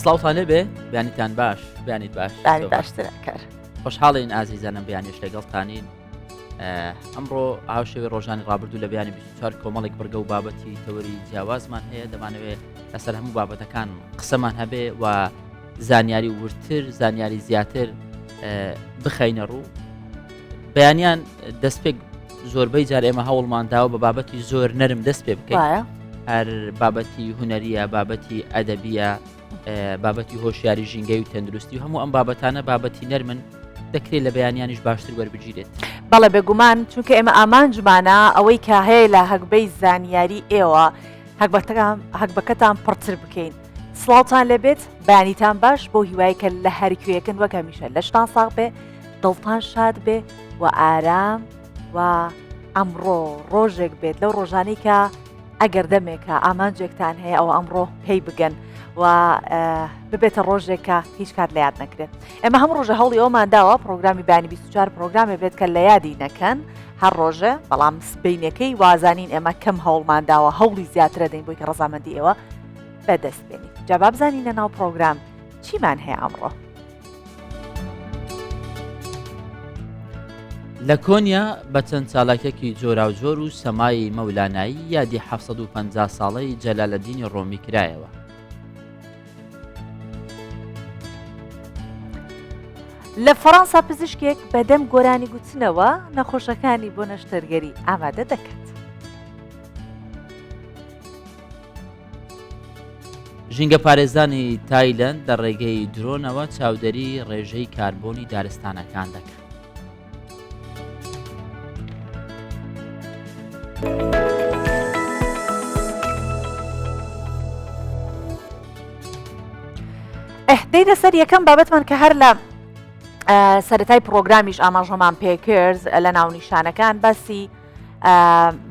سڵاوتان لێبێ بیانیتان باش بیانیت باش دانی باشترە کار. خۆشحاڵین ئازیزانم بیانیش لەگەڵتانین. ئەمڕۆ هاوشێوی ڕۆژانی ڕابردوو لە بیانی 24 کۆمەڵێک بەرگە و بابەتی تەوەری جیاوازمان هەیە. دەمانەوێت لەسەر هەموو بابەتەکان قسەمان هەبێ و زانیاری ورتر زانیاری زیاتر بخەینە ڕوو. بەیانیان دەستپێک زۆربەی جار ئێمە هەوڵمانداوە بە بابەتی زۆر نەرم دەست پێ بکەین، هەر بابەتی هونەریە، بابەتی ئەدەبیە، بابەتی هۆشیاری ژینگەی و تەندروستی و هەموو ئەم بابەتانە بابەتی نەرمن دەکرێت لە بەیانیانیش باشتر وەربگیرێت. بەڵێ بێگومان چونکە ئێمە ئامانجمانە ئەوەی کە هەیە لە هەکبەی زانیاری ئێوە هەکبەکەتان پڕتر بکەین. سڵاوتان لەبێت، بەیانیتان باش بۆ هیوای کە لە هەرکوێکن وەک هەمیشە لەشتان ساغ بێ، دڵتان شاد بێ و ئارام و ئەمڕۆ ڕۆژێک بێت لەو ڕۆژانەی کە ئەگەر دەمێکە ئامانجێکتان هەیە ئەوە ئەمڕۆ پێی بگەن و ببێتە ڕۆژێکە هیچ کات لە یاد نەکرێت. ئێمە هەم ڕۆژە هەوڵی ئەومان داوە پرۆگرامی بانی 24 پرۆگرامێ بێت کە لە یادی نەکەن هەر ڕۆژە، بەڵام سبینەکەی وازانین ئێمە کەم هەوڵمان داوە هەوڵی زیاترە دەین بۆی کە ڕەزامەندی ئێوە بەدەست بێنین. جا با بزانینە ناو پرۆگرام چیمان هەیە ئەمڕۆ. لە کۆنیا بە چەند چالاکێکی جۆراوجۆر و سەمای مەولانایی یادی 750 ساڵەی جەلالەدینی ڕۆمی کرایەوە. لە فەڕەنسا پزیشکێک بەدەم گۆرانی گوتنەوە نەخۆشەکانی بۆ نەشتەرگەری ئامادە دەکات. ژینگە پارێزانی تایلەند لە ڕێگەی درۆنەوە چاودەری ڕێژەی کاربۆنی دارستانەکان دەکات. دەیدە سەر یەکەم بابەتمان کە هەر لە سەرەتای پرۆگرامیش ئاماژەمان پێکرد لە ناونیشانەکان باسی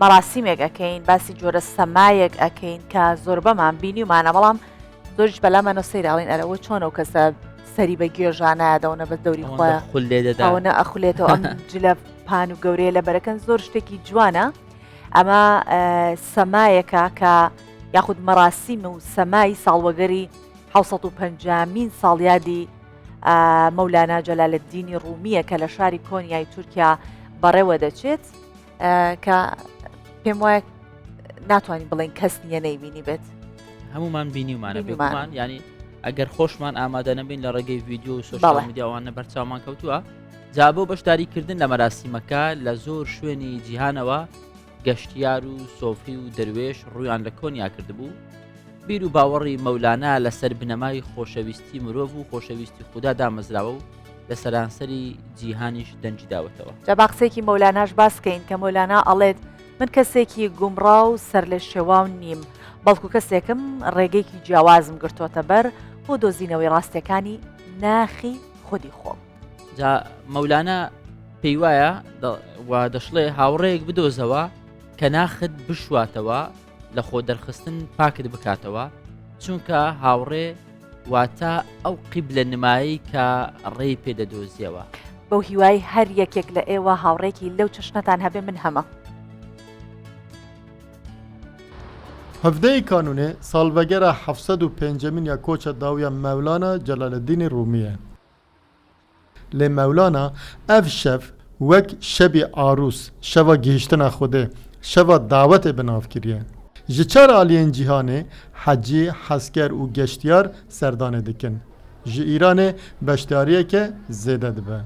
مەراسیمێک ئەەکەین، باسی جۆرە سەمایەک ئەەکەین کە زۆربەمان بینیومانە، بەڵام زۆریش بەلامانە سەیراڵین ئەرەوە چۆنەوە کەسە سەری بە گێژانە دەونە بە دەوری خۆیانە ئەخولێتەوە ئەم جلە پان و گەورەیە لە بەرەکەن زۆر شتێکی جوانە. ئەمە سەمایەکە کە یاخود مەراسیم و سەمای ساڵوەگەری 750مین ساڵیادی مەولانا جەلالەدینی ڕومیە کە لە شاری کۆنیای تورکیا بەڕێوە دەچێت کە پێم وایە ناتوانین بڵێن کەس نیە نەیبینی بێت. هەمومان بینیومانە بێگومان، ینی ئەگەر خۆشمان ئامادە نەبین لە ڕێگەی ڤیدیۆ و سۆشیال میدیاوانە بەرچاومان کەوتووە. جا بۆ بەشداریکردن لە مەراسیمەکە لە زۆر شوێنی جیهانەوە گەشتیار و سۆفی و دەروێش ڕوویان لە کۆنیا کردبوو. بیر و باوەڕی مەولانا لەسەر بنەمای خۆشەویستی مرۆڤ و خۆشەویستی خوددا دامەزراوە و لە سەرانسەری جیهانیش دەنجی داوەتەوە. جا با قسێکی مەولاناش باسکەین کە مەولانا ئەڵێت من کەسێکی گومڕا و سەر لە شێواو نیم، بەڵکو کەسێکم ڕێگەیەکی جیاوازم گرتوۆتە بەر بۆ دۆزینەوەی ڕاستیەکانی ناخی خودی خۆم. جا مەولانا پێی وایە و دەشڵێ هاوڕێیەک بدۆزەوە کە ناخت بشواتەوە لە خۆ دەرخستن پاکت بکاتەوە، چونکە هاوڕێ واتە ئەو قیبلە نمایی کە ڕێی پێدەدۆزیەوە. بەو هیوای هەر یەکێک لە ئێوە هاوڕێکی لەو چشنەتان هەبێ من هەمە. هەفتەی کانونێ ساڵڤەگەرە 705مین یا کۆچە داویە مەولانا جەلالەدینی ڕومیە. لێ مەولانا ئەف شەف وەک شەبی ئاروس، شەوە گیهشتنە خودێ، شەوە داوەتێ بناوکiriye. Ji çar aliyên cîhanê hecî, hezker û geştiyar serdanê dikin. Ji Îranê beşdariyeke zêde dibe.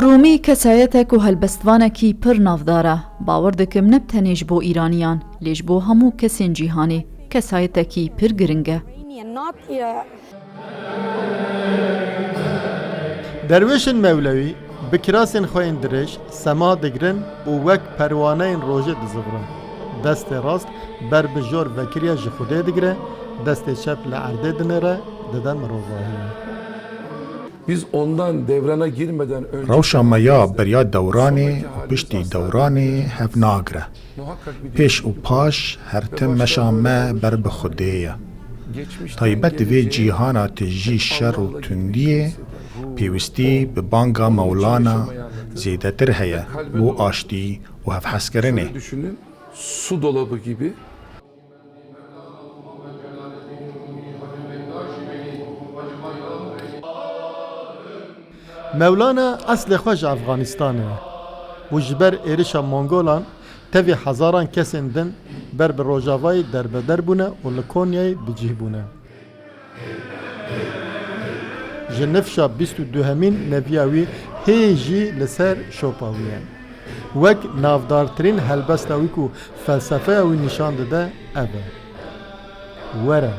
ڕوومی کەسایەتێک و هەلبەستوانێکی پڕ ناودارە. باوەڕ دەکەم نەب تەنێژ بۆ ئیرانیان، لێژ بۆ هەموو کەسێن جیهانێ کەسایەتێکی پڕ گرنگە. Derwêşên Mevlewî bi kirasên xwe yên dirêj sema digirin û wek perwaneyên rojê dizivrin. Destê rast ber bi jor vekiriya ji Xwedê digire, destê çep li erdê dinêre dide mirovahiye. Biz ondan devrana girmeden önce Rewşa me ya beriya dewranê û piştî dewranê hev nagire. Pêş û paş her tim meşa me ber bi Xwedê ye. Taybet vê cîhana tê jî şer û tundiyê pêwîstî bi banga Mewlana zêdetir heye bû aştî û hevhezkirinê. su dolabı gibi. Mevlana eslê xwe ji Efxanistanê ye û ji ber êrişa Mongolan tevî hezaran kesên din ber bi Rojavayê derbeder bûne û li Konyayê bicih bûne. Ji nifşa 22hemîn neviya wî hê jî li ser şopa wî ye. Wek navdartirîn helbesta wî ku felsefeya wî nîşan dide ev e. Were,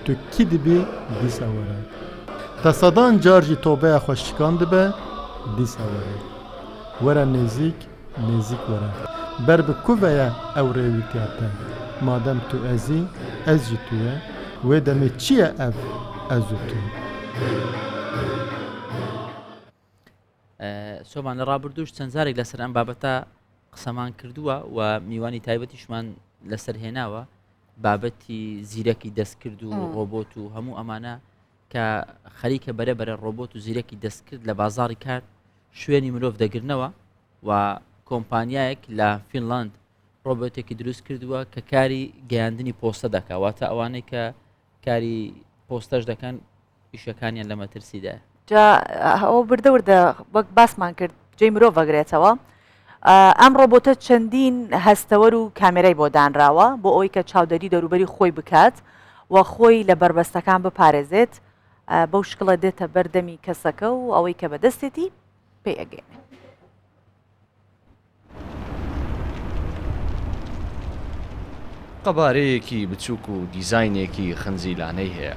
tu kî dibî dîsa were. Te sedan car jî tobeya xwe şikan dibe, dîsa were. Were nêzik, nêzik were. Ber bi ku veye ew rêwîtiya te. Madem tu ezî, ez jî tu ye. Wê demê çi ye ev, ez û tu. سۆمان لە ڕابردوش چەند جارێک لەسەر ئەم بابەتە قسەمان کردووە و میوانی تایبەتیشمان لەسەر هێناوە بابەتی زیرەکی دەستکرد و ڕۆبۆت و هەموو ئەمانە کە خەریکە بەرەبەرە ڕۆبۆت و زیرەکی دەستکرد لە بازاڕی کار شوێنی مرۆڤ دەگرنەوە و کۆمپانیایەک لە فینلاند ڕۆبۆتێکی دروست کردووە کە کاری گەیاندنی پۆستە دەکات واتە ئەوانەی کە کاری پۆستەش دەکەن ئیشەکانیان لە مەترسیدایە. جا ئەو بردە وردە وەک باسمان کرد جێی مرۆڤ ئەگرێتەوە. ئەم ڕۆبۆتە چەندین هەستەوەر و کامێرای بۆ دانراوە بۆ ئەوەی کە چاودەری دەوروبەری خۆی بکات و خۆی لە بربەستەکان بپارێزێت بەو شکڵە دێتە بەردەمی کەسەکە و ئەوەی کە بەدەستێتی پێی ئەگەێنێ. قەبارەیەکی بچووک و دیزاینێکی خنزیلانەی هەیە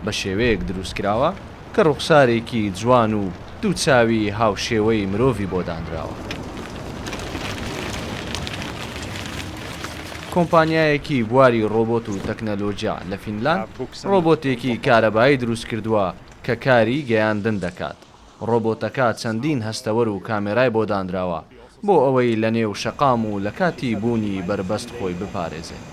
بە شێوەیەک دروستکراوە کە ڕوخسارێکی جوان و دووچاوی هاوشێوەی مرۆڤی بۆ دانراوە. کۆمپانیایەکی بواری ڕۆبۆت و تەکنەلۆجیا لە فینلاند ڕۆبۆتێکی کارەبایی دروست کردووە کە کاری گەیاندن دەکات. ڕۆبۆتەکە چەندین هەستەوەر و کامێرای بۆ دانراوە بۆ ئەوەی لە نێو شەقام و لە کاتی بوونی بربەست خۆی بپارێزێت.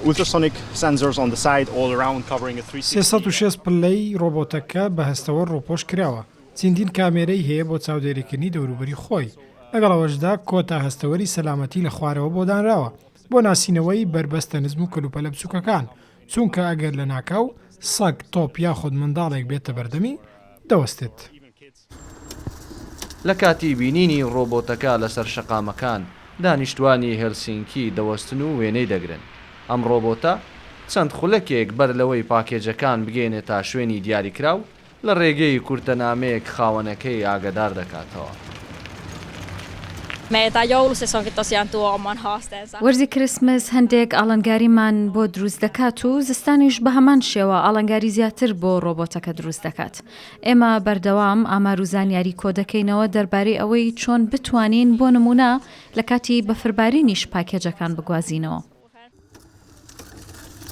Ultrasonic sensors on the side all around covering a 360 پلەی ڕۆبۆتەکە بە هەستەوە ڕۆپۆش کراوە. چەندین کامێرەی هەیە بۆ چاودێریکردنی دەوروبەری خۆی. لەگەڵەوەشدا کۆتا هەستەوەری سەلامەتی لە خوارەوە بۆ دانراوە بۆ ناسینەوەی بربەستە نزم و کەلوپەلە بچووکەکان چونکە ئەگەر لە ناکاو سەگ تۆپ یاخود منداڵێک بێتە بەردەمی دەوەستێت. لە کاتی بینینی ڕۆبۆتەکە لەسەر شەقامەکان دانیشتوانی هێلسینکی دەوەستن و وێنەی دەگرن. ئەم ڕۆبۆتە چەند خولەکێک بەر لەوەی پاکێجەکان بگەێنێت تا شوێنی دیاریکراو لە ڕێگەی کورتەنامەیەک خاوەنەکەی ئاگدار دەکاتەوە. وەرزی کرسمس هەندێک ئاڵنگاریمان بۆ دروست دەکات و زستانیش بە هەمان شێوە ئاڵنگاری زیاتر بۆ ڕۆبۆتەکە دروست دەکات. ئێمە بەردەوام ئامار و زانیاری کۆ دەکەینەوە دەربارەی ئەوەی چۆن بتوانین بۆ نمونە لە کاتی بەفربارینیش پاکێجەکان بگوازینەوە.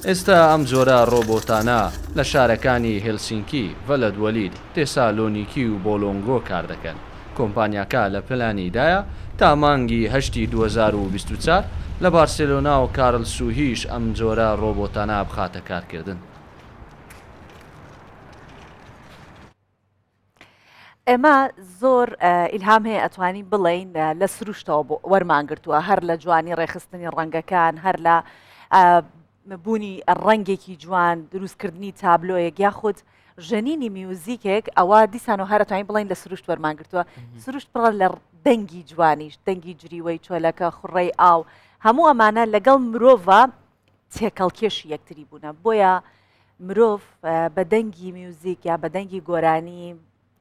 ئێستا ئەم جۆرە ڕۆبۆتانە لە شارەکانی هێلسینکی، ڤەلەدوەلید، تێسالۆنیکی و بۆلۆنگۆ کار دەکەن. کۆمپانیاکە لە پلانیدایە تا مانگی هەشتی 2024 لە بارسێلۆنا و کارلسوهیش ئەم جۆرە ڕۆبۆتانە بخاتە کارکردن. ئێمە زۆر ئیلهام هەیە ئەتوانی بڵین لە سروشتەوە وەرمانگرتووە هەر لە جوانی ڕێخستنی ڕەنگەکان هەر لە بوونی ڕەنگێکی جوان دروستکردنی تابلۆیەک یاخود ژەنینی میوزیکێک ئەوە دیسان و هەرەتوانین بڵین لە سروشت وەرمانگرتووە. سروشت پڕە لە دەنگی جوانیش دەنگی جریوەی چۆلەکە خوڕەی ئاو هەموو ئەمانە لەگەڵ مرۆڤ تێکەڵکێشی یەکتری بوونە بۆیە مرۆڤ بە دەنگی میوزیک یا بە دەنگی گۆرانی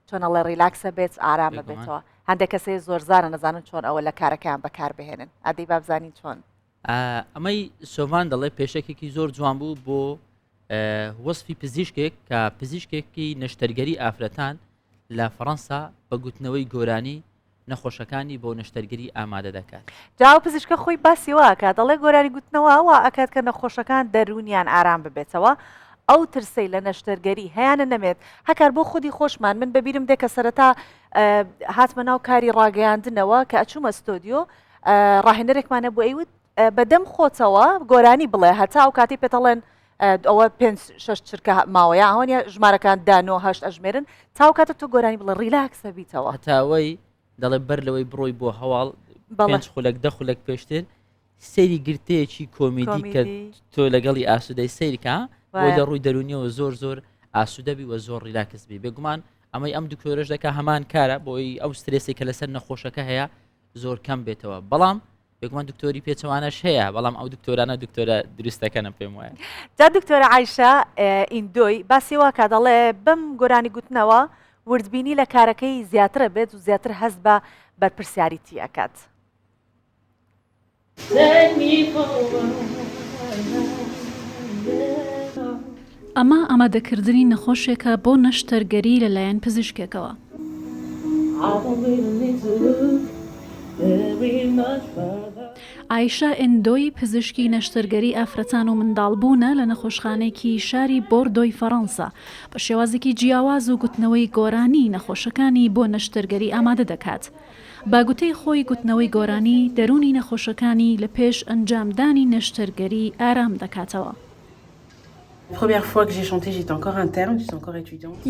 چۆنەڵە ڕیلاکسە بێت ئارامە بێتەوە. هەندێک کەسێ زۆرزارە نەزانن چۆن ئەوە لە کارەکەیان بەکاربهێنن. ئادەی بابزانین چۆن. ئەمەی سۆڤان دەڵێ پێشەکێکی زۆر جوان بوو بۆ وەسفی پزیشکێک کە پزیشکێکی نەشتەرگەری ئافرەتان لە فەڕەنسا بە گوتنەوەی گۆرانی نەخۆشەکانی بۆ نەشتەرگەری ئامادە دەکات. جاو پزیشکە خۆی باسی واکات دەڵێ گۆرانی گوتنەوە وا ئەکات کە نەخۆشەکان دەرونیان ئارام ببێتەوە ئەو ترسەی لە نەشتەرگەری هەیەە نەمێت هەکار بۆ خودی خۆشمان من بەبیرم دێکە سەرەتا هاتمە ناو کاری ڕاگەیاندنەوە کە ئەچوومە ستۆدیۆ ڕاهێنەرێکمانە بۆ ئەیوت بەدەم خۆتەوە گۆرانی بڵێ هەتا ئەو کاتی پێتەڵێن ئەوە 5-6 چرکە ماوەیە ئەوەنە ژمارەکان 9-8 ئەژمێرن تاو کاتە تۆ گۆرانی بڵێ ڕیلاکسە بیتەوە هەتاوەی دەڵێ بەر لەوەی بڕۆی بۆ هەواڵ 5 خولێک 10 خولێک پێشتر سەیری گرتەیەکی کۆمیدی کە تۆ لەگەڵی ئاسوودەی سەیرکە بۆی لە ڕووی دەرونیەوە زۆر ئاسوودەبی وە زۆر ریلاکس بی بێگومان ئەمەی ئەم دکتۆرەش دەکە هەمان کارە بۆی ئەو سترێسی کە لەسەر نەخۆشەکە هەیە زۆر کەم بێتەوە بەڵام بێگومان دکتۆری پێچەوانەش هەیە بەڵام ئەو دکتۆرانە دکتۆرە دروستەکەنە پێم وایە جا دکتۆرە عایشە ئیندۆی باسی واکە دەڵێ بەم گۆرانی گوتنەوە وردبینی لە کارەکەی زیاترە بێت و زیاتر هەست بە بەرپرسیاریتی ئەکات. ئەمە ئامادەکردنی نەخۆشێکە بۆ نەشتەرگەری لەلایەن پزیشکێکەوە. ئایشە ئندۆی پزیشکی نەشتەرگەری ئافرەتان و منداڵبوونە لە نەخۆشخانێکی شاری بۆردۆی فەڕەنسا بە شێوازێکی جیاواز و گوتنەوەی گۆرانی نەخۆشەکانی بۆ نەشتەرگەری ئامادە دەکات. باگوتەی خۆی گوتنەوەی گۆرانی دەرونی نەخۆشەکانی لە پێش ئەنجامدانی نەشتەرگەری ئارام دەکاتەوە.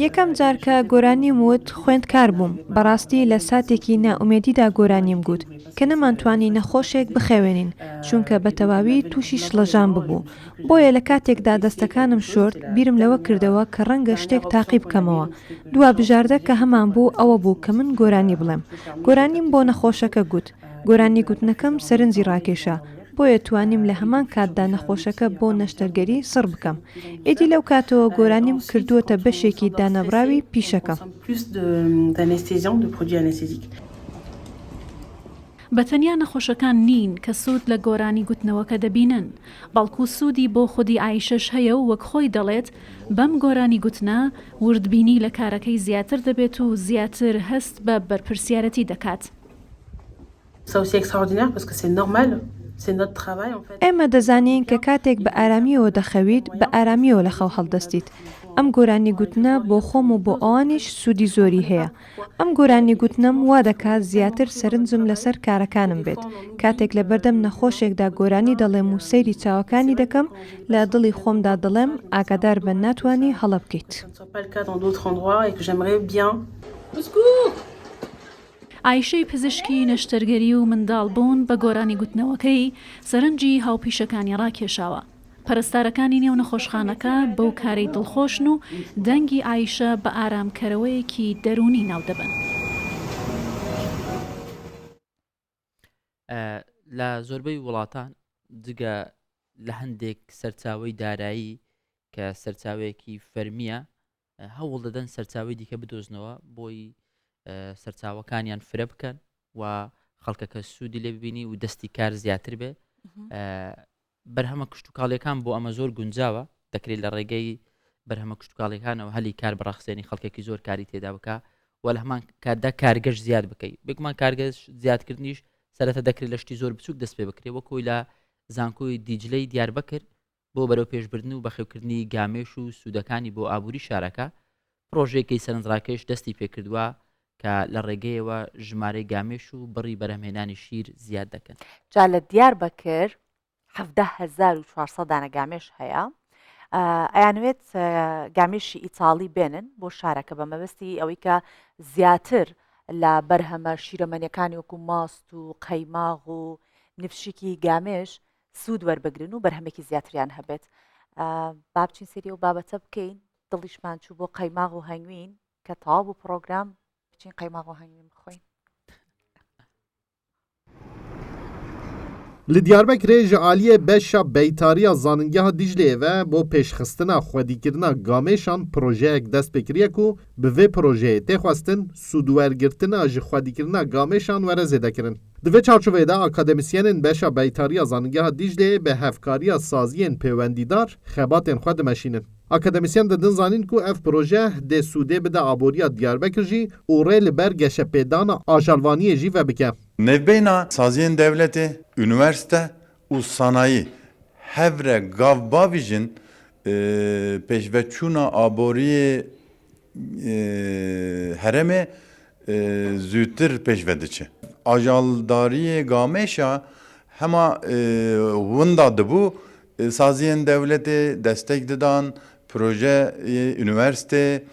یەکەم جار کە گۆرانیم وت خوێندکار بووم بەڕاستی لە ساتێکی نائومێدیدا گۆرانیم گوت کە نەمانتوانی نەخۆشێک بخەوێنین چونکە بە تەواوی تووشی شڵەژان ببوو بۆیە لە کاتێکدا دەستەکانم شۆرت بیرم لەوە کردەوە کە ڕەنگە شتێک تاقی بکەمەوە دوا بژاردە کە هەمان بوو ئەوە بوو کە من گۆرانی بڵێم گۆرانیم بۆ نەخۆشەکە گوت گۆرانی گوتنەکەم سەرنجی ڕاکێشە بۆیە توانیم لە هەمان کاتدا نەخۆشەکە بۆ نەشتەرگەری سڕ بکەم ئیدی لەو کاتەوە گۆرانیم کردووەتە بەشێکی دانەبراوی پیشەکە. بەتەنیا نەخۆشەکان نین کە سوود لە گۆرانی گوتنەوەکە دەبینن بەڵکو سوودی بۆ خودی ئایشەش هەیە و وەک خۆی دەڵێت بەم گۆرانی گوتنە وردبینی لە کارەکەی زیاتر دەبێت و زیاتر هەست بە بەرپرسیارەتی دەکات. ئێمە دەزانین کە کاتێک بە ئارامیەوە دەخەویت بە ئارامیەوە لە خەو هەڵدەستیت ئەم گۆرانی گوتنە بۆ خۆم و بۆ ئەوانیش سوودی زۆری هەیە ئەم گۆرانی گوتنم وا دەکات زیاتر سەرنجم لەسەر کارەکانم بێت کاتێک لە بەردەم نەخۆشێکدا گۆرانی دەڵێم و سەیری چاوەکانی دەکەم لە دڵی خۆمدا دڵێم ئاگادار بە ناتوانانی هەڵە بکەیت. ئایشەی پزیشکی نەشتەرگەری و منداڵبوون بە گۆرانی گوتنەوەکەی سەرنجی هاوپیشەکانی ڕاکێشاوە. پەرستارەکانی نێو نەخۆشخانەکە بەو کارەی دڵخۆشن و دەنگی ئایشە بە ئارامکەرەوەیەکی دەرونی ناو دەبن. لە زۆربەی وڵاتان جگە لە هەندێک سەرچاوی دارایی کە سەرچاوەیەکی فەرمیە هەوڵ دەدەن سەرچاوی دیکە بدۆزنەوە بۆی سەرچاوەکانیان فرە بکەن و خەڵکەکە سوودی لێ ببینی و دەستی کار زیاتر بێ بەرهەمە کشتتوکاڵیەکان بۆ ئەمە زۆر گونجاوە دەکرێت لە ڕێگەی بەرهەمە کشتتوکاڵیەکانەوە هەلی کار بەڕاخسێنی خەڵکێکی زۆر کاری تێدا بکە و لە هەمان کاتدا کارگەش زیاد بکەیت بگومان کارگەش زیادکردنیش سەرەتا دەکرێت لە شتی زۆر بچووک دەست پێ بکرێت وەکوی لە زانکۆی دیجلەی دیاربەکر بۆ بەرەو پێشبردن و بەخێوکردنی گامێش و سوودەکانی بۆ ئابووری شارەکە پرۆژێکی سەرنجڕاکێش دەستی پێکردووە کە لە ڕێگەیەوە ژمارەی گامێش و بڕی بەرهەمهێنانی شیر زیاد دەکەن. جا لە دیاربەکر 17,400 دانە گامێش هەیە ئەیانوێت گامێشی ئیتاڵی بێنن بۆ شارەکە بە مەبەستی ئەوەی کە زیاتر لە بەرهەمە شیرەمەنیەکانی وەکو ماست و قەیماغ و نفشکی گامێش سوود وەربگرن و بەرهەمێکی زیاتریان هەبێت. با بچین سەری و بابەتە بکەین دڵیشمان چوو بۆ قەیماغ و هەنگوین کە تەواو بوو پرۆگرام بچین قەیماغ و هەنگوین بخۆین. Li Diyarbekirê ji aliyê beşa beytariya zanîngeha Dîcleyê ve bo pêşxistina xwedîkirina gamêşan projeyek dest pêkiriye ku bi vê projeyê tê xwestin sûdwergirtina ji xwedîkirina gamêşan were zêdekirin. Di vê çarçoveyê de akademisyenên beşa beytariya zanîngeha Dîcleyê bi hevkariya saziyên pêwendîdar xebatên xwe dimeşînin. Akademisyen de din zanîn ku ev proje dê sûdê bide aboriya Diyarbekir jî û rê li ber geşepêdana ajalvaniyê jî vebike. Nevbeyna saziyên devletê, üniversite û sanayî hevre gavbavî jin pêşveçûna aboriyê heremê zûtir pêşve diçe. Ajaldariyê gamêşa hema winda dibû saziyên devletê destek didan proje üniversite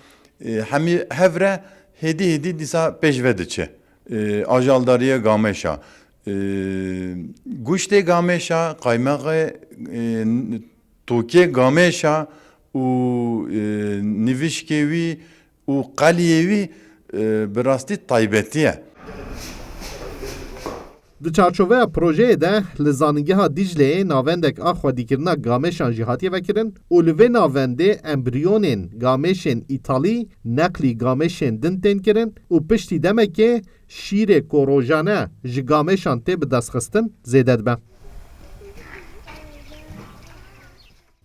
hemî hevre hêdî dîsa pêşve diçe. Ajaldariye gamêşa گوشت گامشا قایمق توکه گامشا و نویشکوی و قلیوی براستی تایبتیه. Di çarçoveya projeyê de li zanîngeha Dîcleyê navendek a xwedîkirina gameşan jî hatiye vekirin û li vê navendê embriyonên gameşên İtalî neqlî gameşên din tên kirin û piştî demekê şîrê ku rojane ji gameşan tê bi destxistin zêde dibe.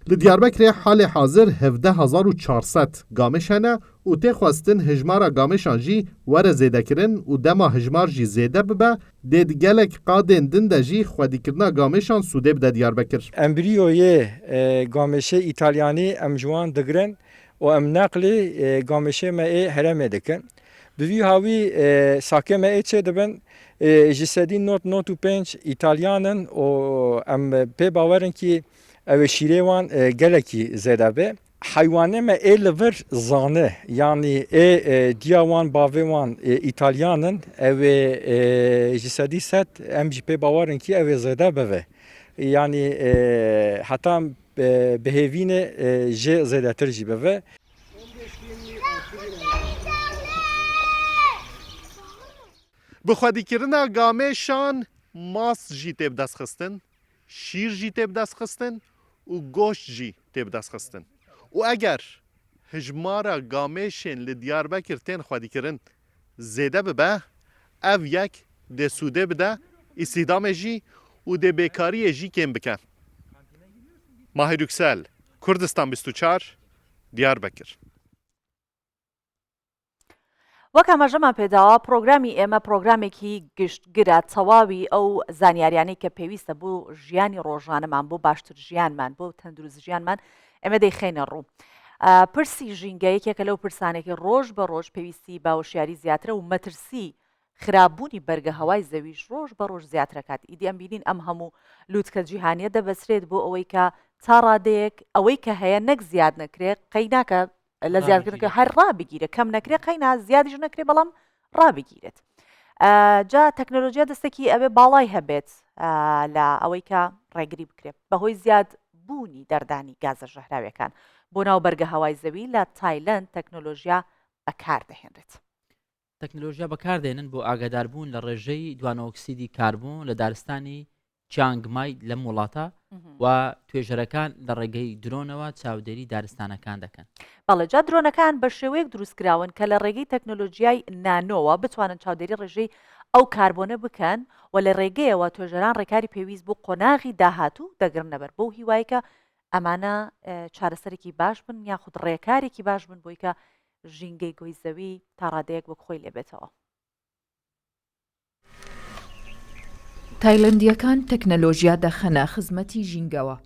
Li Diyarbekirê halê hazir 17,400 gameş hene û tê xwestin hejmara gameşan jî were zêdekirin û dema hejmar jî zêde bibe dê di gelek qadên din de jî xwedîkirina gameşan sûdê bide Diyarbekir. Embriyoyê gameşê İtalyanî em ji wan digirin û em neqlê gameşê me ê herêmê dikin. Bi vî havî sakê me ê çê dibin ji sedî not û pênc İtalyanin û em pê bawerin ki ev ê şîrê wan gelekî zêde be. Heywanê me ê li vir zane yanî ê diya wan bavê wan İtalyanin ev ê ji sedî sed em jî pê bawerin ki ev ê zêde bive. Yani heta bihêvînê jê zêdetir jî bive. Bi xwedîkirina gameşan mas jî tê bi destxistin, şîr jî tê bi destxistin û goşt jî tê bi destxistin. û eger hejmara gameşên li Diyarbekir tên xwedîkirin zêde bibe, ev yek dê sûdê bide, îstîdamê jî û dê bêkariyê jî kêm bike. Mahir Yüksel, Kurdistan 24, Diyarbekir. وەک ئەمەژەمان پێداوە پرۆگرامی ئێمە پرۆگرامێکی گشتگرە تەواوی ئەو زانیاریانەی کە پێویستە بۆ ژیانی ڕۆژانەمان بۆ باشتر ژیانمان بۆ تەندروست ژیانمان ئێمە دەیخێنە ڕوو. پرسی ژینگە یەکێکە لەو پرسانێکی ڕۆژ بە ڕۆژ پێویستی باوەشیاری زیاترە و مەترسی خراپبوونی بەرگە هەوای زەویش ڕۆژ بە ڕۆژ زیاترەکات. ئیدی ئەم بینین ئەم هەموو لووتکە جیهانیە دەبەسرێت بۆ ئەوەی کە تا ڕادەیەک ئەوەی کە هەیە نەک زیاد نەکرێت قەیناکە لە زیادکردنەکە هەر ڕابگیرە کەم نەکرێت قەینا زیادیش نەکرێت بەڵام ڕابگیرێت. جا تەکنۆلۆژیا دەستێکی ئەوێ باڵای هەبێت لە ئەوەی کە ڕێگری بکرێت بەهۆی زیاد بوونی دەردانی گازە ژەهراویەکان بۆ ناو بەرگە هەوای زەوی لە تایلەند تەکنۆلۆژیا بەکاردەهێنرێت. تەکنۆلۆژیا بەکاردێنن بۆ ئاگاداربوون لە ڕێژەی دوانەوەکسیدی کاربوون لە دارستانی چیانگمای لەم وڵاتە و توێژەرەکان لە ڕێگەی درۆنەوە چاودێری دارستانەکان دەکەن. بەڵێ جا درۆنەکان بە شێوەیەک دروستکراون کە لە ڕێگەی تەکنۆلۆژیای نانۆوە بتوانن چاودێری ڕێژەی ئەو کاربۆنە بکەن و لە ڕێگەیەوە توێژەران ڕێکاری پێویست بۆ قۆناغی داهاتوو دەگرنە بەر بۆ هیوایکە ئەمانە چارەسەرێکی باش بن یاخود ڕێکارێکی باش بن بۆی کە ژینگەی گۆی زەوی تا ڕادەیەک وەک خۆی لێبێتەوە. تایلەندیەکان تەکنەلۆژیا دەخەنە خزمەتی ژینگەوە.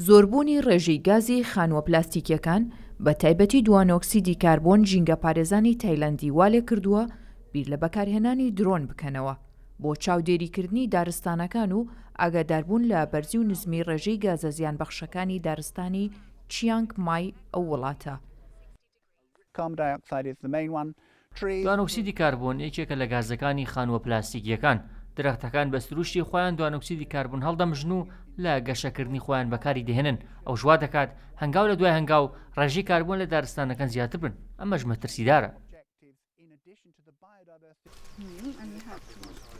زۆربوونی ڕێژەی گازی خانووە پلاستیکیەکان بە تایبەتی دوانۆکسیدی کاربۆن ژینگە پارێزانی تایلەندی والێ کردووە بیر لە بەکارهێنانی درۆن بکەنەوە بۆ چاودێریکردنی دارستانەکان و ئاگاداربوون لە بەرزی و نزمی ڕێژەی گازە زیان بەخشەکانی دارستانی چیانگ مای ئەو وڵاتە. دوانۆکسیدی کاربۆن یەکێکە لە گازەکانی خانووە پلاستیکیەکان. درەختەکان بە سروشتی خۆیان دوانۆکسیدی کاربۆن هەڵدەمژن و لە گەشەکردنی خۆیان بەکاری دەهێنن. ئەو ژوا دەکات هەنگاو لە دوای هەنگاو ڕێژەی کاربۆن لە دارستانەکان زیاتر بن. ئەمەش مەترسیدارە.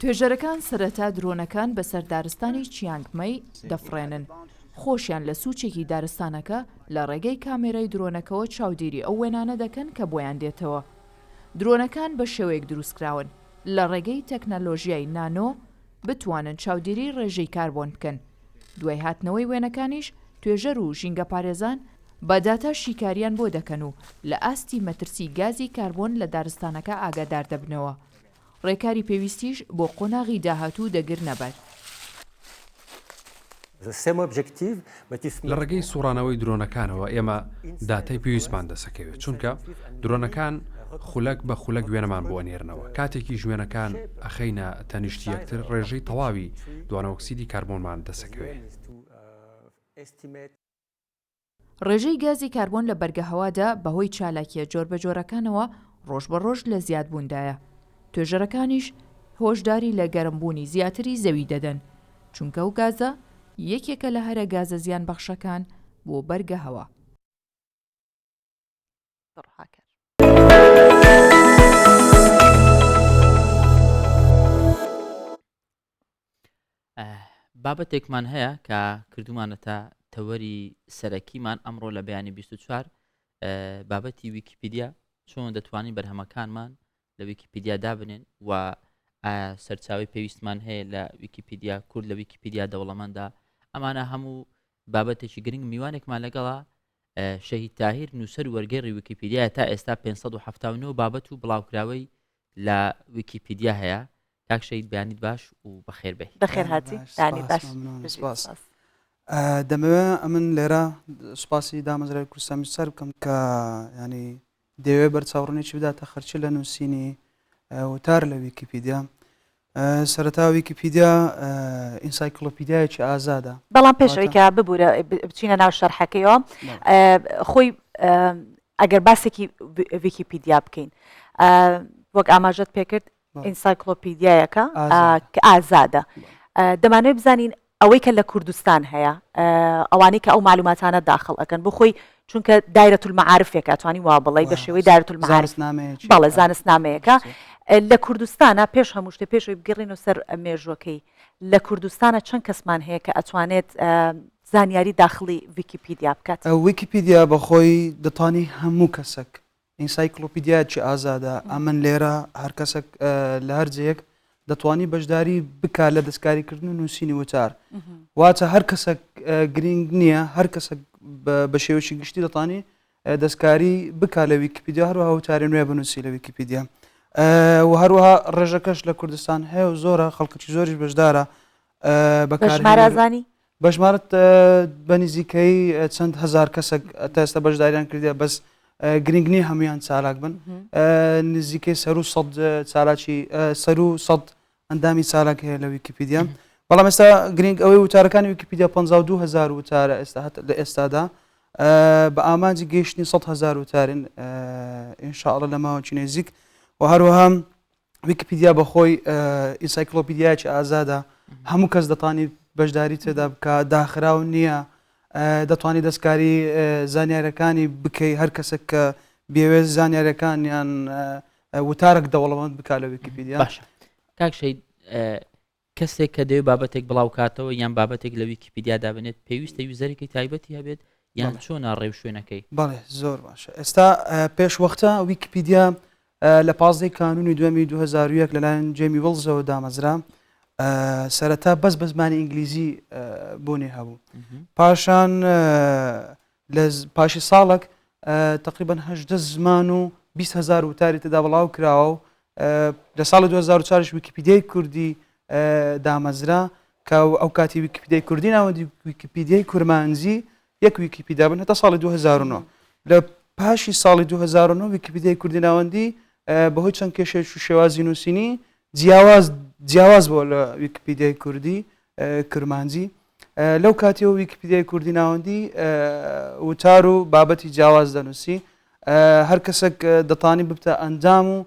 توێژەرەکان سەرەتا درۆنەکان بەسەر دارستانی چیانگمەی دەفڕێنن. خۆشیان لە سوچێکی دارستانەکە لە ڕێگەی کامێرای درۆنەکەەوە چاودێری ئەو وێنانە دەکەن کە بۆیان دێتەوە. درۆنەکان بە شێوەیەک دروستکراون لە ڕێگەی تەکنەلۆژیای نانۆ بتوانن چاودێری ڕێژەی کاربۆن بکەن. دوای هاتنەوەی وێنەکانیش توێژەر و ژینگە پارێزان بەداتا شیکاریان بۆ دەکەن و لە ئاستی مەترسی گازی کاربۆن لە دارستانەکە ئاگادار دەبنەوە. ڕێکاری پێویستیش بۆ قۆناغی داهاتوو دەگرنە بەر. لە ڕێگەی سوڕانەوەی درۆنەکانەوە ئێمە داتای پێویستمان دەسەکەوێت چونکە درۆنەکان خولەک بە خولەک وێنەمان بۆ ئەنێرنەوە کاتێکی ژوێنەکان ئەخەینە تەنیشتی یەکتر ڕێژەی تەواوی دوانەوەکسیدی کاربۆنمان دەسەکەوێت. ڕێژەی گازی کاربۆن لە بەرگە هەوادا بەهۆی چالاکیە جۆر بە جۆرەکانەوە ڕۆژ بە ڕۆژ لە زیادبووندایە. توێژەرەکانیش هۆشداری لە گەرمبوونی زیاتری زەوی دەدەن چونکە ئەو گازە یەکێکە لە هەرە گازە زیان بەخشەکان بۆ بەرگە هەوا. بابەتێکمان هەیە کە کردومانەتە تەوەری سەرەکیمان ئەمڕۆ لە بەیانی 24 بابەتی ویکیپیدیا چۆن دەتوانین بەرهەمەکانمان لە ویکیپیدیا دابنێن و سەرچاوی پێویستمان هەیە لە ویکیپیدیا کورد لە ویکیپیدیا دەوڵەمەندا. ئەمانە هەموو بابەتێکی گرنگ میوانێکمان لەگەڵا شەهید تاهیر نووسەر وەرگێڕی ویکیپیدیا تا ئێستا 579 بابەت و بڵاوکراوەی لە ویکیپیدیا هەیە. کاک شەهید بەیانیت باش و بەخێر بێ. بەخێر هاتی دانی باش. دەمەوێت ئەمن لێرە سوپاسی دامەزرای کوردستان سەر بکەم کە ینی دەوێت بەرچاوڕێکی بداتە خەرچی لە نووسینی وتار لە ویکیپیدیا. سەرەتا ویکیپیدیا ئینسایکلۆپیدیایەکی ئازادە، بەڵام پێشەوەی کە ببوورە بچینە ناو شەرحەکەیەوە خۆی ئەگەر باسێکی ویکیپیدیا بکەین وەک ئاماژەت پێکرد ئینسایکلۆپیدیایەکە کە ئازادە. دەمانوێت بزانین ئەوەی کە لە کوردستان هەیە ئەوانەی کە ئەو معلوماتانە داخڵ ئەەکەن بخۆی چونکە دایرەت المعارفێکە توانی وا بڵێ بە شێوەی دایرەت المعارف بەڵێ زانستنامەیەەکە لە کوردستانە پێش هەموو شتێ پێشەوەی بگەڕین و سەر مێژوەکەی لە کوردستانە چەند کەسمان هەیە کە ئەتوانێت زانیاری داخلی ویکیپیدیا بکات. ویکیپیدیا بەخۆی دەتوانی هەموو کەسێک ئینسایکلۆپیدیاکی ئازادە ئەمن لێرە هەر کەسێک لە هەرجەیەک دەتوانی بەشداری بکات لە دەستکاریکردن و نووسینی وتار. واتە هەر کەسێک گرنگ نییە، هەر کەسێک بە شێوەیەکی گشتی دەتوانی دەستکاری بکات لە ویکیپیدیا هەروەها وتاری نوێ بنووسی لە ویکیپیدیا. و هەروەها ڕێژەکەش لە کوردستان هەیە و زۆرە خەڵکەی زۆریش بەشدارە بەژمارەزانی بەژمارت بە نزیکەی چەند هزار کەسێک تا ئێستا بەشداریان کردیا بەس گرنگنی هەمویان چالاک بن نزیکەی سەر و سەد چالاکی سەر و سەد ئەندامی چالاک هەیە لە ویکیپیدیا. بەڵام ئێستا گرنگ ئەوەی وتارەکانی ویکیپیدیا 52,000 وتارە لە ئێستادا بە ئامانجی گەیشتنی 100,000 وتارن ئینشاءڵڵا لە ماوەکی نێزیک. و هەروەها ویکیپیدیا بەخۆی ئینسایکلۆپیدیایەکی ئازادە، هەموو کەس دەتوانی بەشداری تێدا بکات، داخراو نییە، دەتوانانی دەستکاری زانیاریەکانی بکەی هەر کەسێک کە بێوێ زانیاریەکانیان وتارێک دەوڵەمەند بکات لە ویکیپیدیا. باشە کاک شەهید کەسێک کە دەوێت بابەتێک بڵاو کاتەوە یان بابەتێک لە ویکیپیدیا دابنێت پێویستە یوزەرێکی تایبەتی هەبێت یان چۆنە ڕێو شوێنەکەی؟ بەڵێ زۆر باشە. ئێستا پێش وەختە ویکیپیدیا لە 15 کانونی دووەمی 2001 لەلایەن جێمی وڵزەوە دامەزرا سەرەتا بەس بە زمانی ئینگلیزی بوونی هەبوو. پاشان پاشی ساڵک تقریبا 18 زمان و 20,000 وتاری تێدا بڵاو کراوە و لە ساڵی 2004 ویکیپیدیای کوردی دامەزرا کە ئەو کاتی ویکیپیدیای کوردی ناوەندی ویکیپیدیای کورمانزی یەک ویکیپیدیا بن هەتا ساڵی 2009. لە پاشی ساڵی 2009 ویکیپیدیای کوردی ناوەندی بەهۆی چەند کێشێک و شێوازی نووسینی جیاواز بۆ لە ویکیپیدیای کوردی کورمانجی. لەو کاتیەوە ویکیپیدیای کوردی ناوەندی وتار و بابەتی جیاواز دەنووسی، هەر کەسێک دەتوانی ببتە ئەنجام و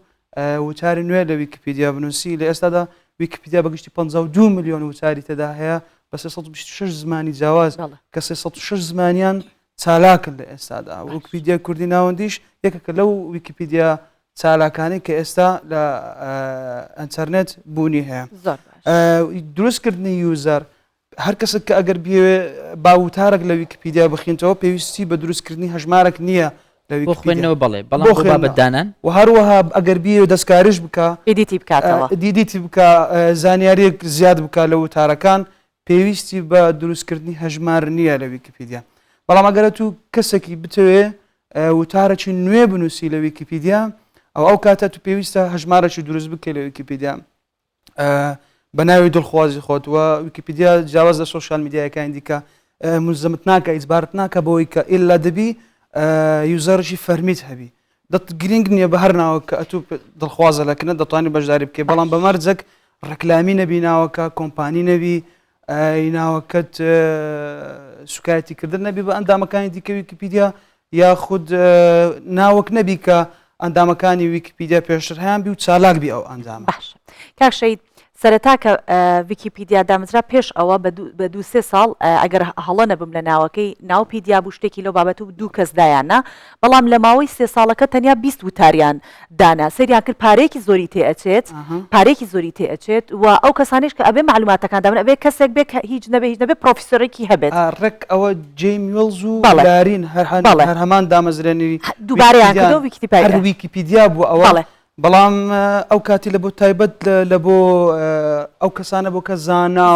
وتاری نوێ لە ویکیپیدیا بنووسی. لە ئێستادا ویکیپیدیا بەگشتی 52 ملیۆن وتاری تێدا هەیە بە 326 زمانی جیاواز کە 306 زمانیان چالاکن لە ئێستادا. ویکیپیدیا کوردی ناوەندیش یەکێکە لەو ویکیپیدیا چالاکانی کە ئێستا لە ئەنتەرنێت بوونی هەیە. دروستکردنی یوزەر هەر کەسێک کە ئەگەر بێوێ باوتارێک لە ویکیپیدیا بخینتەوە پێویستی بە دروستکردنی هەژمارێک نییە لە ویکیپیدیا بەڵێ بەڵام بابەتدانان و هەروەها ئەگەر بێ دەستکاریش بکە دیدیتی بکە زانیاریەک زیاد بکە لە وتارەکان پێویستی بە دروستکردنی هەژمار نییە لە ویکیپیدیا. بەڵام ئەگەرە تو کەسێکی بتەوێ وتارێکی نوێ بنووسی لە ویکیپیدیا ئەو کاتە تو پێویستە هەژمارێکی دروست بکەی لە ویکیپیدیا بە ناوی دڵخوازی خۆت. و ویکیپیدیا جیاواز لە سۆشیال میدیایەکانی دیکە مزەمت ناکە ئیجبارت ناکە بەوەی کە ئیلا دەبی یوزەرشی فەرمیت هەبی گرنگ نییە بە هەر ناوە کە ئەتوو دڵخوازە لەکنە دەتوانانی بەشداری بکەی، بەڵام بە مەرجێک ڕەکلامی نەبی ناوەکە کۆمپانی نەبی ناوەکەت سوکایەتی کردن نەبی بە ئەندامەکانی دیکە ویکیپیدیا یا خود ناوەک نەبی کە ئەندامەکانی ویکیپیدیا پێشتر هەیان بی و چالاک بی ئەو ئەنجام باش کاک شەید سەرەتا کە ویکیپیدیا دامزرا پێش ئەوە بە 2-3 ساڵ ئەگەر هەڵە نەبم لە ناوەکەی ناوپیدیا بوو شتێکی لەو بابەت و 2 کەس دایاننا بەڵام لە ماوەی 3 ساڵەکە تەنیا 20 وتاریان دانا سەریان کرد پارێکی زۆری تێ ئەچێت و ئەو کەسانیش کە ئەبێ معلوماتەکان دابن ئەبێ کەسێک بێ کە هیچ نەبێ پرۆفیسۆرێکی هەبێت ڕێک ئەوە جێمیڵز و دارین هەر هەمان دامەزرێنی دووبارەیان کردەوە ویکیپیدیا بوو ئەوە بەڵام ئەو کاتی لە بۆ تایبەت لە بۆ ئەو کەسانە بۆ کە زانا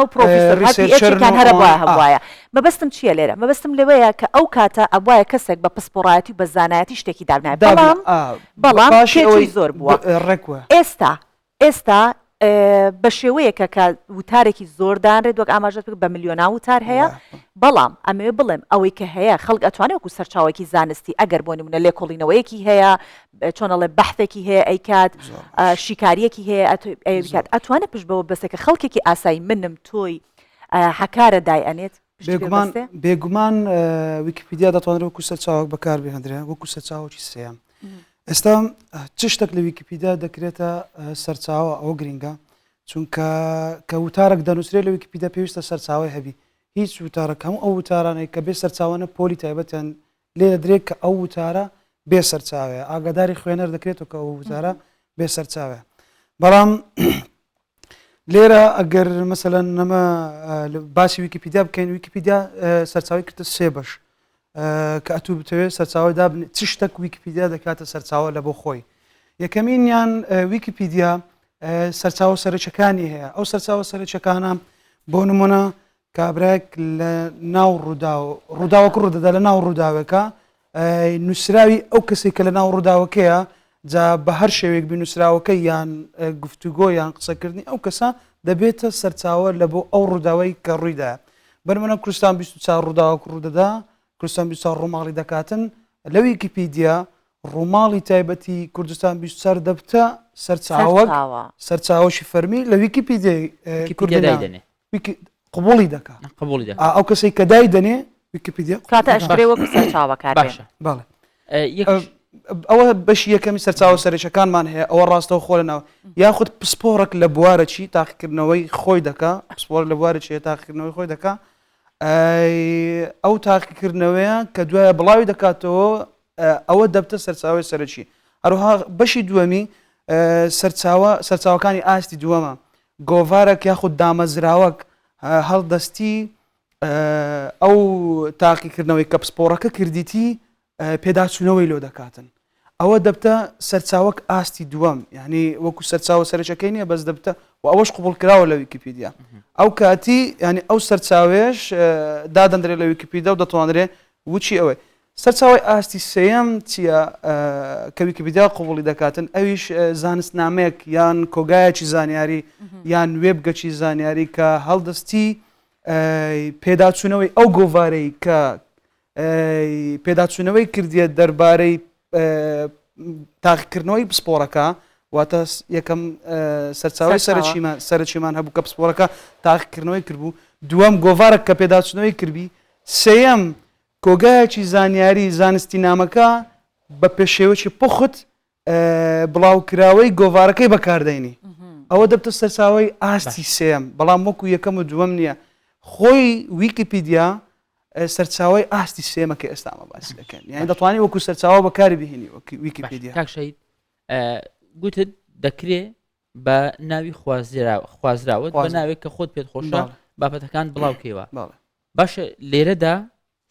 و پرۆفیسۆرەکان هەرە هەبواە مەبەستم چییە لێرە مەبەستم لەوەیە کە ئەو کاتە ئەبواە کەسێک بە پسپۆڕایەتی و بە زانایەتی شتێکی دابنای بەڵام پێچووی زۆر بووە ڕێکوە ئێستا بە شێوەیەکە کە وتارێکی زۆردانرێت وەک ئاماژەت بە ملیۆنا وتار هەیە بەڵام ئەمێ بڵێم ئەوەی کە هەیە خەڵک ئەتوانێت وەکو سەرچاوێکی زانستی ئەگەر بۆ نمونە لێکۆڵینەوەیەکی هەیە چۆنەڵێ بەحثێکی هەیە ئەیکات شیکاریەکی هەیە ئەیکات ئەتوانێت پشت بەوە بەسێکە خەڵکێکی ئاسایی منم تۆی حەکارە دای ئەنێت بێگومان ویکیپیدیا دەتوانێت وەکو سەرچاوک بەکار بهێنرێ وەکو سەرچاوکی سێم ئێستا چ شتێک لە ویکیپیدیا دەکرێتە سەرچاوە ئەوە گرینگە چونکە کە وتارێک دەنووسرێت لە ویکیپیدیا پێویستە سەرچاوی هەبی هیچ وتارەکە هەموو ئەو وتارانەی کە بێ سەرچاوانە پۆلی تایبەتیان لێ دەدرێت کە ئەو وتارە بێ سەرچاوەیە ئاگاداری خوێنەر دەکرێتەوە کە ئەو وتارە بێ سەرچاوەیە بەڵام لێرە ئەگەر مەسەلەن نەمە باسی ویکیپیدیا بکەین ویکیپیدیا سەرچاوی کردە 3 بەش کە ئەتوو بتەوێت سەرچاوی دابن چ شتێک ویکیپیدیا دەکاتە سەرچاوە لە بۆ خۆی یەکەمینیان ویکیپیدیا سەرچاوە سەرچەکانی هەیە ئەو سەرچاوە سەرچەکانە بۆ نمونە کابراێک لە ناو ڕووداوەکە ڕوودەدا لە ناو ڕووداوەکە نووسراوی ئەو کەسێک کە لە ناو ڕووداوەکەیە جا بە هەر شێوێک بنووسراوەکە یان گفتوگۆ یان قسەکردنی ئەو کەسە دەبێتە سەرچاوە لە بۆ ئەو ڕووداوەی کە ڕوویدا بەرمەنە کوردستان 24 ڕووداوەک ڕوودەدا کوردستان 24 ڕۆماڵی دەکاتن لە ویکیپیدیا ڕۆماڵی تایبەتی کوردستان 24 دەبتە سەرچاوەشی فەرمی لە ویکیپیدیای قبوڵی دەکات ئەو کەسێک کە دای دەنێ ویکیپیدیا کاتە ئەشترێ وەکو سەرچاوە کار باشە بەڵێ ئەوە بەشی یەکەمی سەرچاوە سەرچەکانمان هەیە ئەوە ڕاستەوە خۆ لەناو یاخود پسپۆڕێک لە بوارەچی تاقیکردنەوەی خۆی دەکا پسپۆر لە بوارەچی تاقیکردنەوەی خۆی دەکا ئەو تاقیکردنەوەیە کە دوایە بڵاوی دەکاتەوە ئەوە دەبتە سەرچاوی سەرچی هەروها بەشی دووەمی سەرچاوەکانی ئاستی دووەمە گۆڤارێک یاخود دامەزراوەک هەڵدەستی ئەو تاقیکردنەوەی کە پسپۆڕەکە کردیتی پێداچوونەوەی لۆ دەکاتن ئەوە دەبتە سەرچاوەک ئاستی دووەم یعنی وەکو سەرچاوە سەرچەکەی نییە بەس دەبتە و ئەوەش قوبڵ کراوە لە ویکیپیدیا ئەو کاتی ینی ئەو سەرچاوێش دادەندرێت لە ویکیپیدیا و دەتوانرێت وچی ئەوەی سەرچاوی ئاستی سێەم چییە کە ویکیپیدیا قوبڵی دەکاتن ئەویش زانستنامەیەک یان کۆگایەکی زانیاری یان وێبگەچی زانیاری کە هەڵدەستی پێداچوونەوەی ئەو گۆڤارەی کە پێداچوونەوەی کردیە دەربارەی تاقیکردنەوەی پسپۆڕەکە واتە یەکەم سەرچاوی سەرچیمان هەبوو کە پسپۆڕەکە تاقیکردنەوەی کردبوو دووەم گۆڤارێک کە پێداچوونەوەی کردبی سێەم کۆگایەکی زانیاری زانستی نامەکە بە پێشێوەی پخت بڵاوکراوەی گۆڤارەکەی بەکاردێنی ئەوە دەبتە سەرچاوی ئاستی سێم بەڵام وەکو یەکەم و دووەم نییە خۆی ویکیپیدیا سەرچاوی ئاستی سێمەکە ئێستامە باسی دەکەن یعنی دەتوانانی وەکو سەرچاوە بەکاری بهێنی ویکیپیدیا کاکشید گوتت دەکرێت بە ناوی خوازراوت بە ناوێک کە خۆت پێت خۆشە بابەتەکان بڵاوکەوە باشە لێرەدا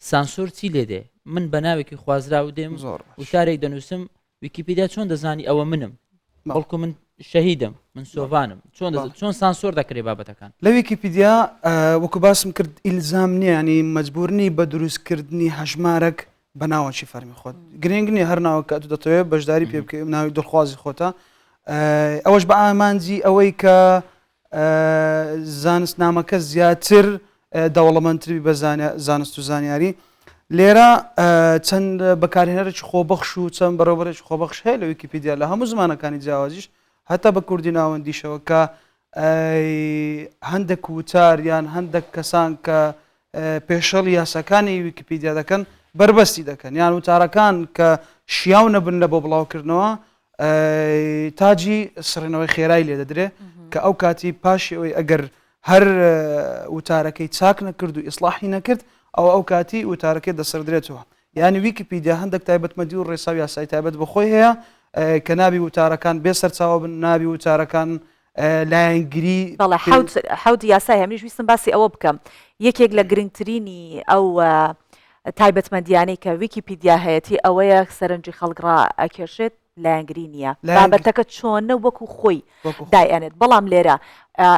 سانسۆر چی لێدێ من بە ناوێکی خوازراوە دێم وشارێک دەنووسم ویکیپیدیا چۆن دەزانی ئەوە منم بەڵکو من شەهیدم من سۆڤانم چۆن سانسۆر دەکرێت بابەتەکان لە ویکیپیدیا وەکو باسم کرد ئیلزام نییە ینی مەجبورنی بە دروستکردنی هەژمارەك بە ناوەکی فەرمی خۆت گرنگ نیە هەر ناوە کە دەتەوێت بەشداری پێ بکەی ناوی دڵخوازی خۆتە ئەوەش بە ئامانجی ئەوەی کە زانستنامەکە زیاتر دەوڵەمەندتری بە زانست و زانیاری لێرە چەند بەکارهێنەرێکی خۆبەخش و چەند بەڕێوەبەرێکی خۆبەخش هەیە لە ویکیپیدیا لە هەموو زمانەکانی جیاوازیش هەتا بە کوردی ناوەندیشەوە کە هەندێک وتار یان هەندێک کەسان کە پێشەڵی یاساکانی ویکیپیدیا دەکەن بربەستی دەکەن یان وتارەکان کە شیاو نەبن لە بۆ بڵاوکردنەوە تاجی سڕێنەوەی خێرای لێ دەدرێ کە ئەو کاتی پاشی ئەوەی ئەگەر هەر وتارەکەی چاک نەکرد و ئیسلاحی نەکرد ئەو کاتی وتارەکەی دەسەردرێتەوە یعنی ویکیپیدیا هەندێک تایبەتمەندی و ڕێساوی یاسای تایبەت بەخۆی هەیە کە نابی وتارەکان بێ سەرچاوە بن نابی وتارەکان لایەنگری بەڵێ حەوت یاسای هەمیش ویستم باسی ئەوە بکەم یەکێک لە گرنگترینی ئەو تایبەتمەندیانەی کە ویکیپیدیا هەیەی ئەوەیە سەرنجی خەڵگڕا ئەکێشێت لایەنگری نییە بابەتەکە چۆنە وەکو خۆی دایەنێت بەڵام لێرە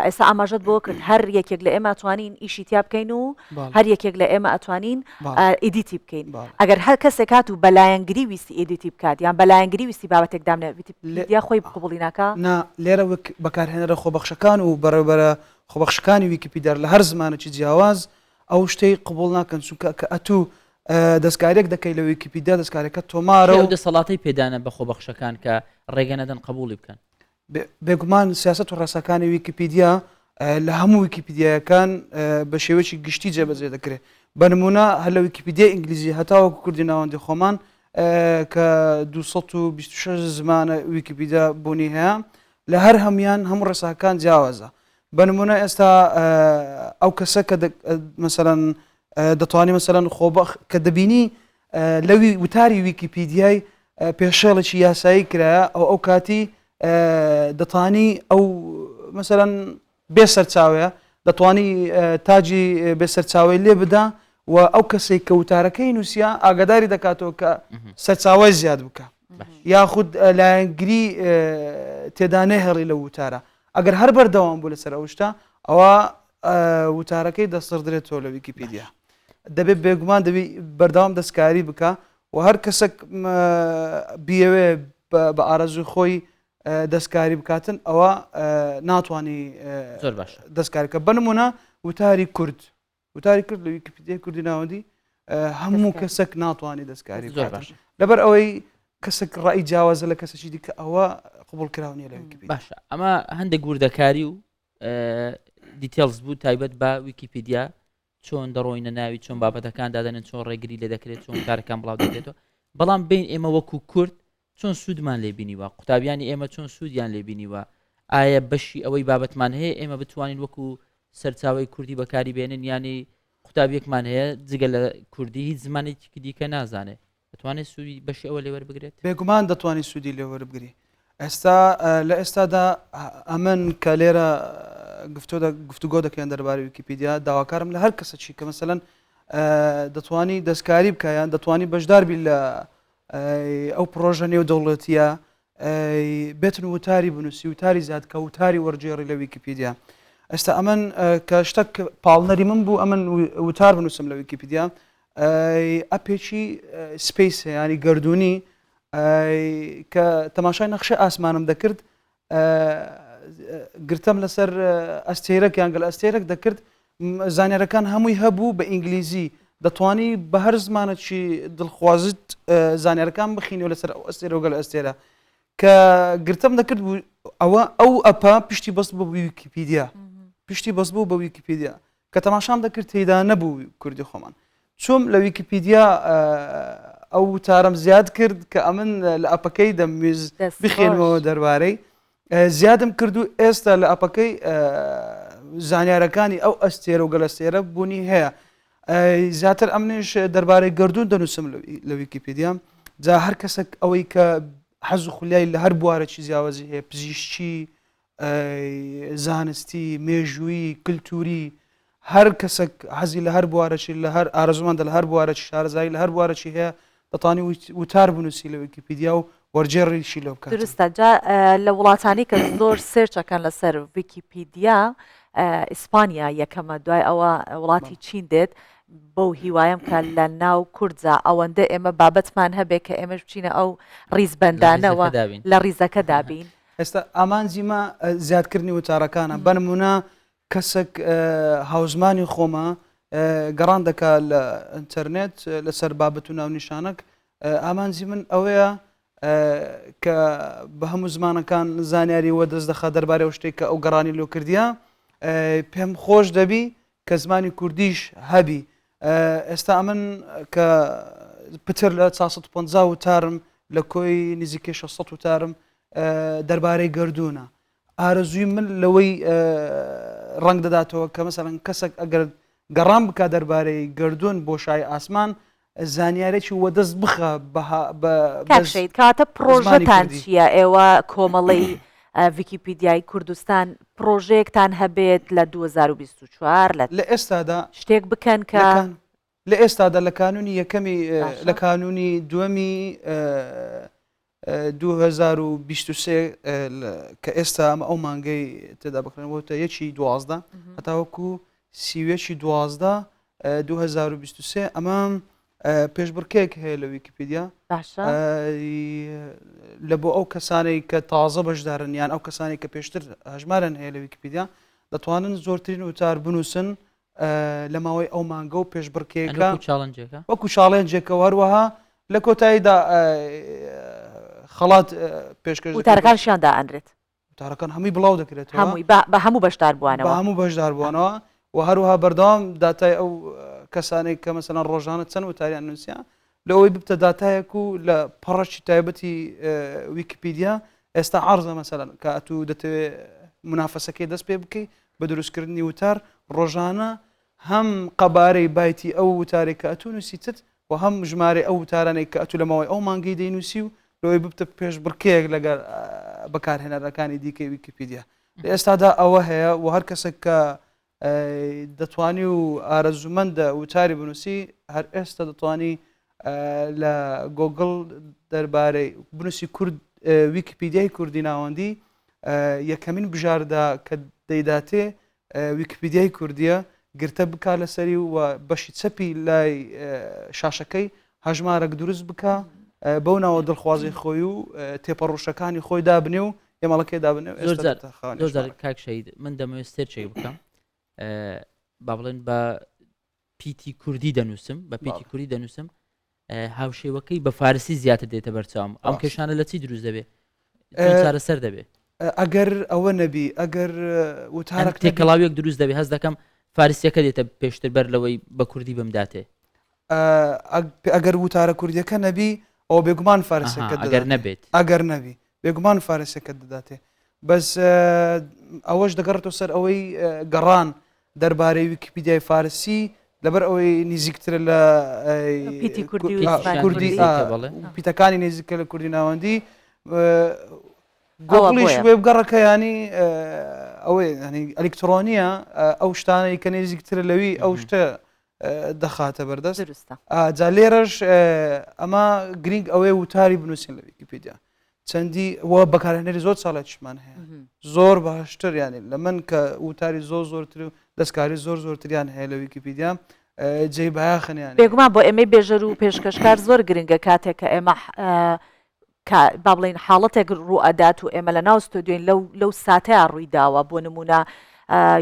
ئێستا ئاماژەت بۆ کرد هەر یەکێک لە ئێمە ئەتوانین ئیشی تیا بکەین و هەر یەکێک لە ئێمە ئەتوانین ئیدیتی بکەین ئەگەر هەر کەسێک هات و بەلایەنگری ویستی ئیدیتی بکات یان بەلایەنگری ویستی بابەتێک دامنێ ویکیپیدیا خۆی قبوڵی ناکە لێرە بەکارهێنەرە خۆبەخشەکان و بەڕێوەبەرە خۆبەخشەکانی ویکیپیدیا لە هەر زمانێکی جیاواز ئەو شتەی قبول ناکەن چونکە کە ئەتوو دەستکارێک دەکەی لە ویکیپیدیا دەستکارەکە تۆمارە و دەسەڵاتی پێدانە بە خۆبەخشەکان کە ڕێگە نەدەن قبولی بکەن بێگومان سیاست و ڕاستەکانی ویکیپیدیا لە هەموو ویکیپیدیاکان بە شێوەیەکی گشتی جێبەجێ دەکرێت بە نمونە هەر لە ویکیپیدیا ئینگلیزی هەتاوەکو کوردی ناوەندی خۆمان کە 226 زمانە ویکیپیدیا بوونی هەیە لە هەر هەمویان هەموو ڕێساکان جیاوازە بە نمونە ئێستا ئەو کەسە کە مەسەرەن دەتوانانی مەسەرەن خۆبەخ کە دەبینی لەوی وتاری ویکیپیدیای پێشێڵێکی یاسایی کرایە ئەو کاتی دەتوانی ئەو مەسەرەن بێ سەرچاوەیە دەتوانی تاجی بێ سەرچاوی لێ بدا و ئەو کەسێک کە وتارەکەی نووسیا ئاگاداری دەکاتەوە کە سەرچاوی زیاد بکە یاخود لایەنگری تێدا نەهێڵی لە وتارە ئەگەر هەر بەردەوام بوو لەسەر ئەو شتە ئەوە وتارەکەی دەسەردرێتەوە لە ویکیپیدیا دەبێت بێگومان دەبی بەردەوام دەستکاری بکە و هەر کەسێک بیەوێ بە ئارەزوی خۆی دەستکاری بکاتن ئەوە ناتوانانی دەستکاریکە بنمونە وتاری کورد لە ویکیپیدیای کوردی ناوەندی هەموو کەسێک ناتوانانی دەستکاری بکاتن لەبەر ئەوەی کەسێک ڕای جیاوازە لە کەسێکی دیکە ئەوە قبول کراونیە لە ویکیپیدیا باشە ئەمە هەندێک گوردەکاری و دیتێلز بوو تایبەت بە ویکیپیدیا چۆن دەڕۆینە ناوی چۆن بابەتەکان دادەنن چۆن ڕێگری لێ دەکرێت چۆن کارەکان بڵاو دەکرێتەوە بەڵام بین ئێمە وەکو کورد چۆن سوودمان لێبینیوە قوتابیانی ئێمە چۆن سوودیان لێبینیوە ئایا بەشی ئەوەی بابەتمان هەیە ئێمە بتوانین وەکو سەرچاوی کوردی بەکاری بێنن ینی قوتابیەکمان هەیە جگە لە کوردی هیچ زمانێکی دیکە نازانێت دەتوانێت سوودی بەشی ئەوە لێوەربگرێت بێگومان دەتوانانی سوودی لێوەربگری ئێستا لە ئێستادا ئەمن کە لێرە گفتوگۆ دەکەن دەربارەی ویکیپیدیا داواکارم لە هەر کەسێکی کە مەسەلەن دەتوانی دەستکاری بکەیان دەتوانی بەشداربی لە ئەو پرۆژە نێودەوڵەتیە بێتن وتاری بنووسی وتاری زیاد کە وتاری وەرجێڕی لە ویکیپیدیا ئێستا ئەمن کە شتێک پاڵنەری من بوو ئەمن وتار بنووسم لە ویکیپیدیا ئەپێکی سپیس ینی گردردونی کە تەماشای نەخشە ئاسمانم دەکرد گرتم لەسەر ئەستێرەک یانگەل ئەستێرەك دەکرد زانیارەکان هەمووی هەبوو بە ئینگلیزی دەتوانی بە هەر زمانەکی دڵخوازت زانیارەکان بخینەوە لەسەر ئەو ئەستێرە وگەل ئەستێرە کە گرتم دەکرد ئەو ئەپا پشتی بەست بوو ویکیپیدیا پشتی بەست بوو بە ویکیپیدیا کە تەماشام دەکرد تێیدا نەبوو کوردی خۆمان چۆم لە ویکیپیدیا ئەو وتارم زیاد کرد کە ئەمن لە ئەپەکەی دەمویست بخێنەوە دەربارەی زیادم کردو ئێستا لە ئەپەکەی زانیارەکانی ئەو ئەستێرە و گەلەستێرە بوونی هەیە زیاتر ئەمنش دەربارەی گردردون دەنووسم لە ویکیپیدیا جا هەر کەسێک ئەوەی کە حەز و خولیای لە هەر بوارەی جیاوازی هەیە پزیشکی زانستی مێژووی کللتوری هەر کەسێک حەزی لە هەر بوارەی لە هەر ئارزومەندە لە هەر بوارەی شارەزایی لە هەر بوارەی هەیە دەتوانی وتار بنووسی لە ویکیپیدیا و وەرجێڕیشی لەو بکات درستە جا لە وڵاتانی کە زۆر سێرچەکەن لەسەر ویکیپیدیا ئیسپانیا یەکەمە دوای ئەوە وڵاتی چین دێت بەو هیوایم کە لە ناو کوردجا ئەوەندە ئێمە بابەتمان هەبێت کە ئێمەش بچینە ئەو ڕیزبەندانەوە لە ڕیزەکە دابین ئێستا ئامانجیمە زیادکردنی وتارەکانە بەنمونە کەسێک هاوزمانی خۆمە گەڕان دەکات لە ئینتەرنێت لەسەر بابەت و ناونیشانەک ئامانجی من ئەوەیە کە بە هەموو زمانەکان زانیاری وە دەست دەخات دەربارەی ئەو شتێک کە ئەو گەڕانی لۆ کردیا پێم خۆش دەبی کە زمانی کوردیش هەبی ئێستا ئەمن کە پتر لە 450 وتارم لە کۆی نزیکێ 600 وتارم دەربارەی گردوونە ئارەزووی من لەوەی ڕنگ دەداتەوە کە مەسەڵەن کەسێک ئەگەر گەڕام بکە دەربارەی گردوون بۆ شای ئاسمان زانیارێکی وەدەست بخە کاکشید کاتە پرۆژەتان چییە ئێوە کۆمەڵی ویکیپیدیای کوردستان پرۆژەیەکتان هەبێت لە 2024 لە ئێستادا شتێک بکەن کە لە ئێستادا لە کانونی یەکەمی لە کانونی دووەمی 2023 کە ئێستا ئەمە ئەو مانگەی تێدا بکرێنەوەتە یەکی 12 هەتاوەکو سیوێکی 12 2023 ئەمە پێشبڕکێک هەیە لە ویکیپیدیا لە بۆ ئەو کەسانەی کە تازە بەشدارن یان ئەو کەسانی کە پێشتر هەژمارن هەیە لە ویکیپیدیا دەتوانن زۆرترین وتار بنووسن لە ماوەی ئەو مانگە و پێشبڕکێکە وەکو چاڵێنجێکە هەروەها لە کۆتاییدا خەڵات پێشکەش وتارەکانشیاندا ئەندرێت وتارەکان هەمووی بڵاو دەکرێت بە هەموو بەشدار بووانەوە بە هەموو بەشدار بووانەوە و هەروەها بەردەوام داتای ئەو کەسانێک کە مەسەڵەن ڕۆژانە چەند وتاریان نووسیان لەوەی ببتە داتایەک و لە پەڕەشی تایبەتی ویکیپیدیا ئێستا عەرزە مەسەڵەن کە ئەتوو دەتەوێت منافەسەکەی دەست پێ بکەیت بە دروستکردنی وتار ڕۆژانە هەم قەبارەی بایتی ئەو وتارێک کە ئەتوو نووسیتت و هەم ژمارە ئەو وتارانێک کە ئەتوو لە ماوەی ئەو مانگەی دەینووسی و لەوەی ببتە پێشبڕکێک لەگەڵ بەکارهێنەرەکانی دیکەی ویکیپیدیا لە ئێستادا ئەوە هەیە و هەر کەسێک کە دەتوانی و ئارەزومەندە وتاری بنووسی هەر ئێستا دەتوانی لە گۆگڵ دەربارەی بنووسی کورد ویکیپیدیای کوردی ناوەندی یەکەمین بژاردا کە دەیداتێ ویکیپیدیای کوردیە گرتە بکا لەسەری و بەشی چەپی لای شاشەکەی هەژمارەك دروست بکە بەو ناوە دڵخوازی خۆی و تێپەڕۆشەکانی خۆی دابنێ و ئێمەڵەکەی دابنێ زۆر کاک شەید من دەمەوێت سێرچێک بکەم با بڵێن بە پیتی کوردی دەنووسم بە پیتی کوردی دەنووسم هاوشێوەکەی بە فارسی زیاتر دێتە بەرچاوم ئەم کێشانە لە چی دروست دەبێت چارەسەر دەبێت ئەگەر ئەوە نەبی ئەگەر وتارێک تێکەڵاویەک دروست دەبێت هەست دەکەم فارسیەکە دێتە پێشتر بەر لەوەی بە کوردی بمداتێ ئەگەر وتارە کوردیەکە نەبی ئەو بێگومان فارسەکە ئەگەر نەبێت ئەگەر نەبی بێگومان فارسەکە دەداتێ بەس ئەوەش دەگەڕێتەوە سەر ئەوەی گەڕان دەربارەی ویکیپیدیای فارسی لەبەر ئەوەی نزیکتر لە کوردی پیتەکانی نزیکە لە کوردی ناوەندی گۆڵیش وێ بگەڕەکە ینی ئەوەی ینی ئەلکترۆنیە ئەو شتانەی کە نزیکتر لەوی ئەو شتە دەخاتە بەردەست جا لێرەش ئەمە گرنگ ئەوەی وتاری بنووسین لە ویکیپیدیا چەندی وە بەکارهێنەری زۆر ساڵێکیشمان هەیە زۆر باشتر ینی لە من کە وتاری زۆرتر و دەستکاری زۆرتریان هەیە لە ویکیپیدیا جێی باخنیان بێگومان بۆ ئێمەی بێژەر و پێشکەشکار زۆر گرنگە کاتێک کە ئێمە با بڵین حاڵەتێک ڕوو ئەدات و ئێمە لە ناو ستۆدیۆین لەو ساتەیە ڕووی داوە بۆ نمونە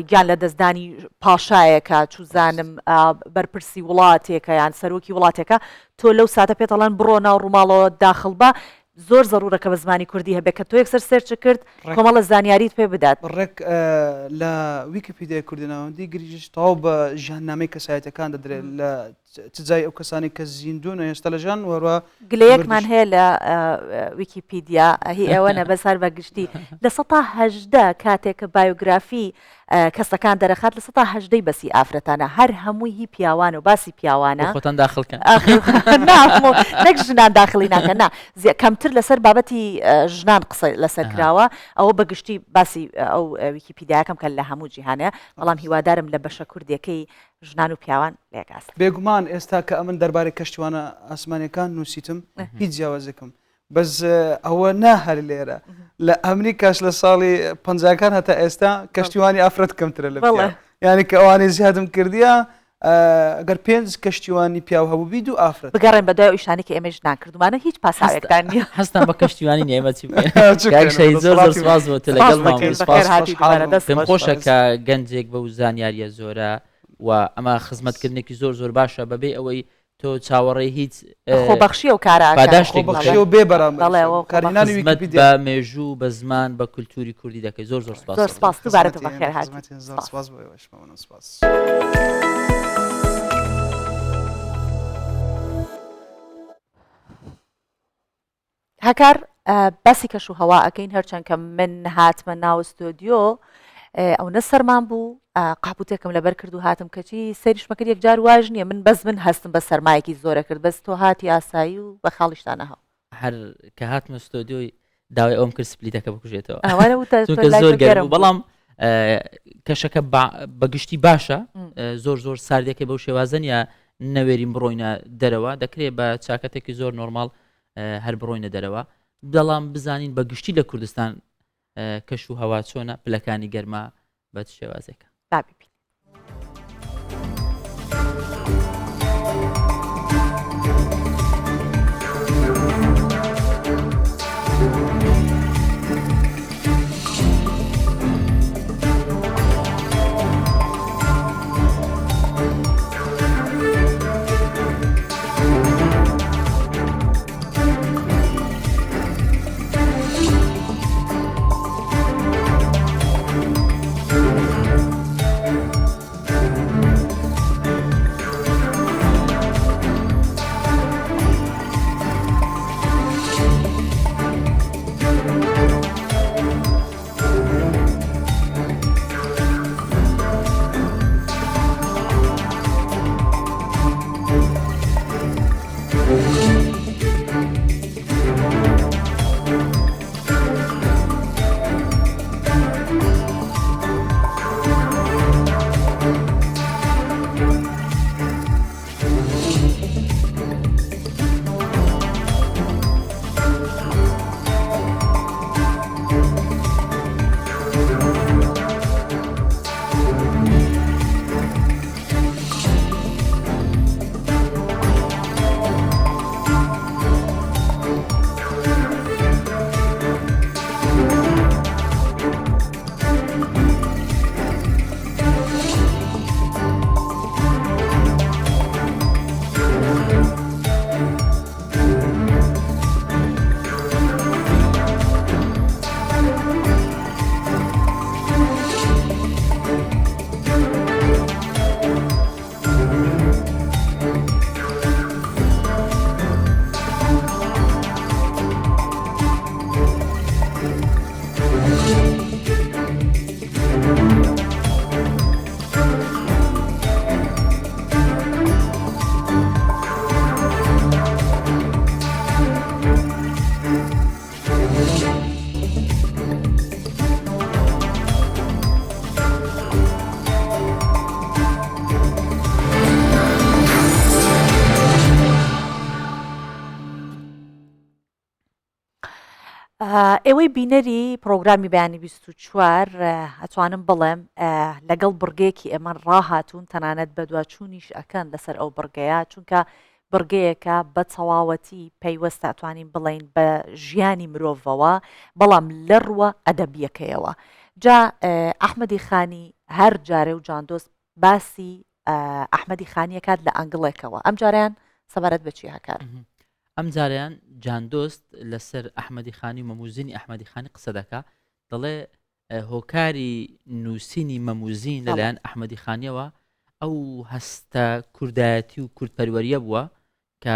گیان لە دەستدانی پاشایەکە چوزانم بەرپرسی وڵاتێکە یان سەرۆکی وڵاتێکە تۆ لەو ساتە پێتەڵەن بڕۆ ناو ڕووماڵەوە داخڵ بە زۆر زەڕورەکە بە زمانی کوردی هەبێت کە تۆ یەکسەر سێرچ کرد کۆمەڵە زانیاریت پێ بدات ڕێک لە ویکیپیدیای کوردی ناوەندی گریژ تەواو بە ژیاننامەی کەسایەتەکان دەدرێت لە تجای ئەو کەسانی کە زیندوون ئێستا لە ژیان وەروە گلەیەکمان هەیە لە ویکیپیدیا هی ئەوە نەبەسەر بەگشتی لە 18 کاتێک کە بایۆگرافی کەسەکان دەرەخات لە 18 بەسی ئافرەتانە هەر هەمووی هی پیاوان و باسی پیاوانە خۆتان داخڵکەن نەک ژنان داخلی ناکەن نا کەمتر لەسەر بابەتی ژنان قسە لەسەر کراوە ئەوە بەگشتی باسی ئەو ویکیپیدیاکەم کە لە هەموو جیهانە بەڵام هیوادارم لە بەشە کوردیەکەی ژنان و پیاوان لێگاست بێگومان ئێستا کە ئەمن دەربارەی کەشتیوانە ئاسمانیەکان نووسیتم هیچ جیاوازەکەم بەس ئەوە ناهەر لێرە لە ئەمریکاش لە ساڵی 50کان هەتا ئێستا کەشتیوانی ئافرەت کەمترە لە یعنی کە ئەوانەی زیادم کردیە ئەگەر 5 کەشتیوانی پیاو هەبوو بی دوو ئافرەت بگەڕێن بە دوای ئیشانی کە ئێمەش ناکردومانە هیچ پاساوێکتان نیە هەستان بە کەشتیوانی نێمە چی زۆر سپاس بۆ لەگەڵ پێم خۆشە کە گەنجێک بە و زانیاریە زۆرە و ئەمە خزمەتکردنێکی زۆر باشە بەبێ ئەوەی تۆ چاوەڕێی هیچ خۆبەخشی و کاراشتێک بێ بەرام بە مێژوو بە زمان بە کولتوری کوردی دەکەی زۆر سپاس دووبارەتە بەخێر هات هەکار باسی کەش و هەوا ئەەکەین هەرچەند کە من هاتمە ناو ستۆدیۆ ئەو نەسەرمان بوو قاپوتێکم لەبەر کرد و هاتم کەچی سەریشمەکرد یەکجار واژ نییە من بەس من هەستم بە سەرمایەکی زۆرە کرد بەس تۆ هاتی ئاسایی و بە خاڵیشتانەها هەر کە هاتمە ستۆدیۆی داوای ئەوم کرد سپلیتەکە بکوژێتەوە زۆر گەرم بەڵام کەشەکە بەگشتی باشە زۆر ساردەکە بەو شێوازن یا نەوێرین بڕۆینە دەرەوە دەکرێت بە چاکەتێکی زۆر نۆرمال هەر بڕۆینە دەرەوە دەڵام بزانین بەگشتی لە کوردستان کەش و هەوا چۆنە پلەکانی گەرما بە شێوازێکە ئێوەی بینەری پرۆگرامی بەیانی 24 ئەتوانم بڵێم لەگەڵ بڕگەیەکی ئێمە ڕاهاتوون تەنانەت بەدواچوونیش ئەکەن لەسەر ئەو بڕگەیە چونکە بڕگەیەکە بە چەواوەتی پەیوەستە ئەتوانین بڵین بە ژیانی مرۆڤەوە بەڵام لەڕوە ئەدەبیەکەیەوە جا ئەحمەدی خانی هەر جارێ و جاندۆست باسی ئەحمەدی خانیەکات لە ئەنگڵێکەوە ئەم جاریان سەبارەت بەچی هەکار ئەم جاریان جاندۆست لەسەر ئەحمەدی خانی مەموزینی ئەحمەدی خانی قسە دەکا دەڵێ هۆکاری نووسینی مەموزین لەلایەن ئەحمەدی خانیەوە ئەو هەستە کوردایەتی و کوردپەروەریە بووە کە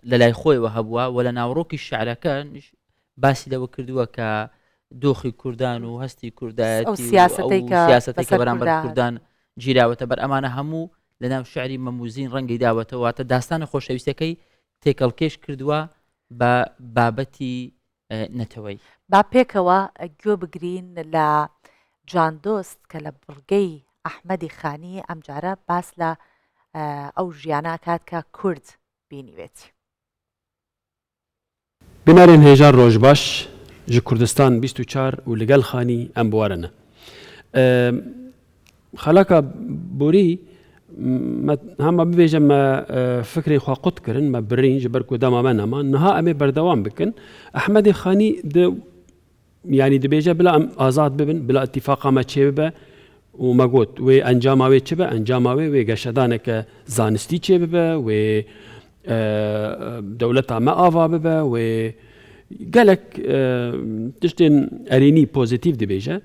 لە لای خۆیەوە هەبووە و لە ناوڕۆکی شعرەکە باسی لەوە کردووە کە دۆخی کوردان و هەستی کوردایەتی سیاسەتی کە بەرامبەر کوردان گیراوەتە بەر ئەمانە هەموو لە ناو شعری مەموزین ڕەنگی داوەتەوە تە داستانە خۆشەویستەکەی تێکەڵکێش کردووە بە بابەتی نەتەوەی با پێکەوە گوێ بگرین لە جاندۆست کە لە بڕگەی ئەحمەدی خانی ئەم جارە باس لە ئەو ژیانە کات کە کورد بینیوێتی بنارێن هێژار ڕۆژ باش ji کوردستان 24 و لەگەڵ خانی ئەم بوارنە خەلاکە بۆری هەمە ببێژە مە فکری خوا قوتکردن مە برین ji ber ku dema me neman niha em ê berdewam bikin Ehmedê Xanî yanî dibêje bila em azad bibin bila itîfaqa me çê bibe û me got wê encama wê çi be encama wê wê geşedaneke zanistî çê bibe wê dewleta me ava bibe wê gelek tiştên erênî pozîtîv dibêje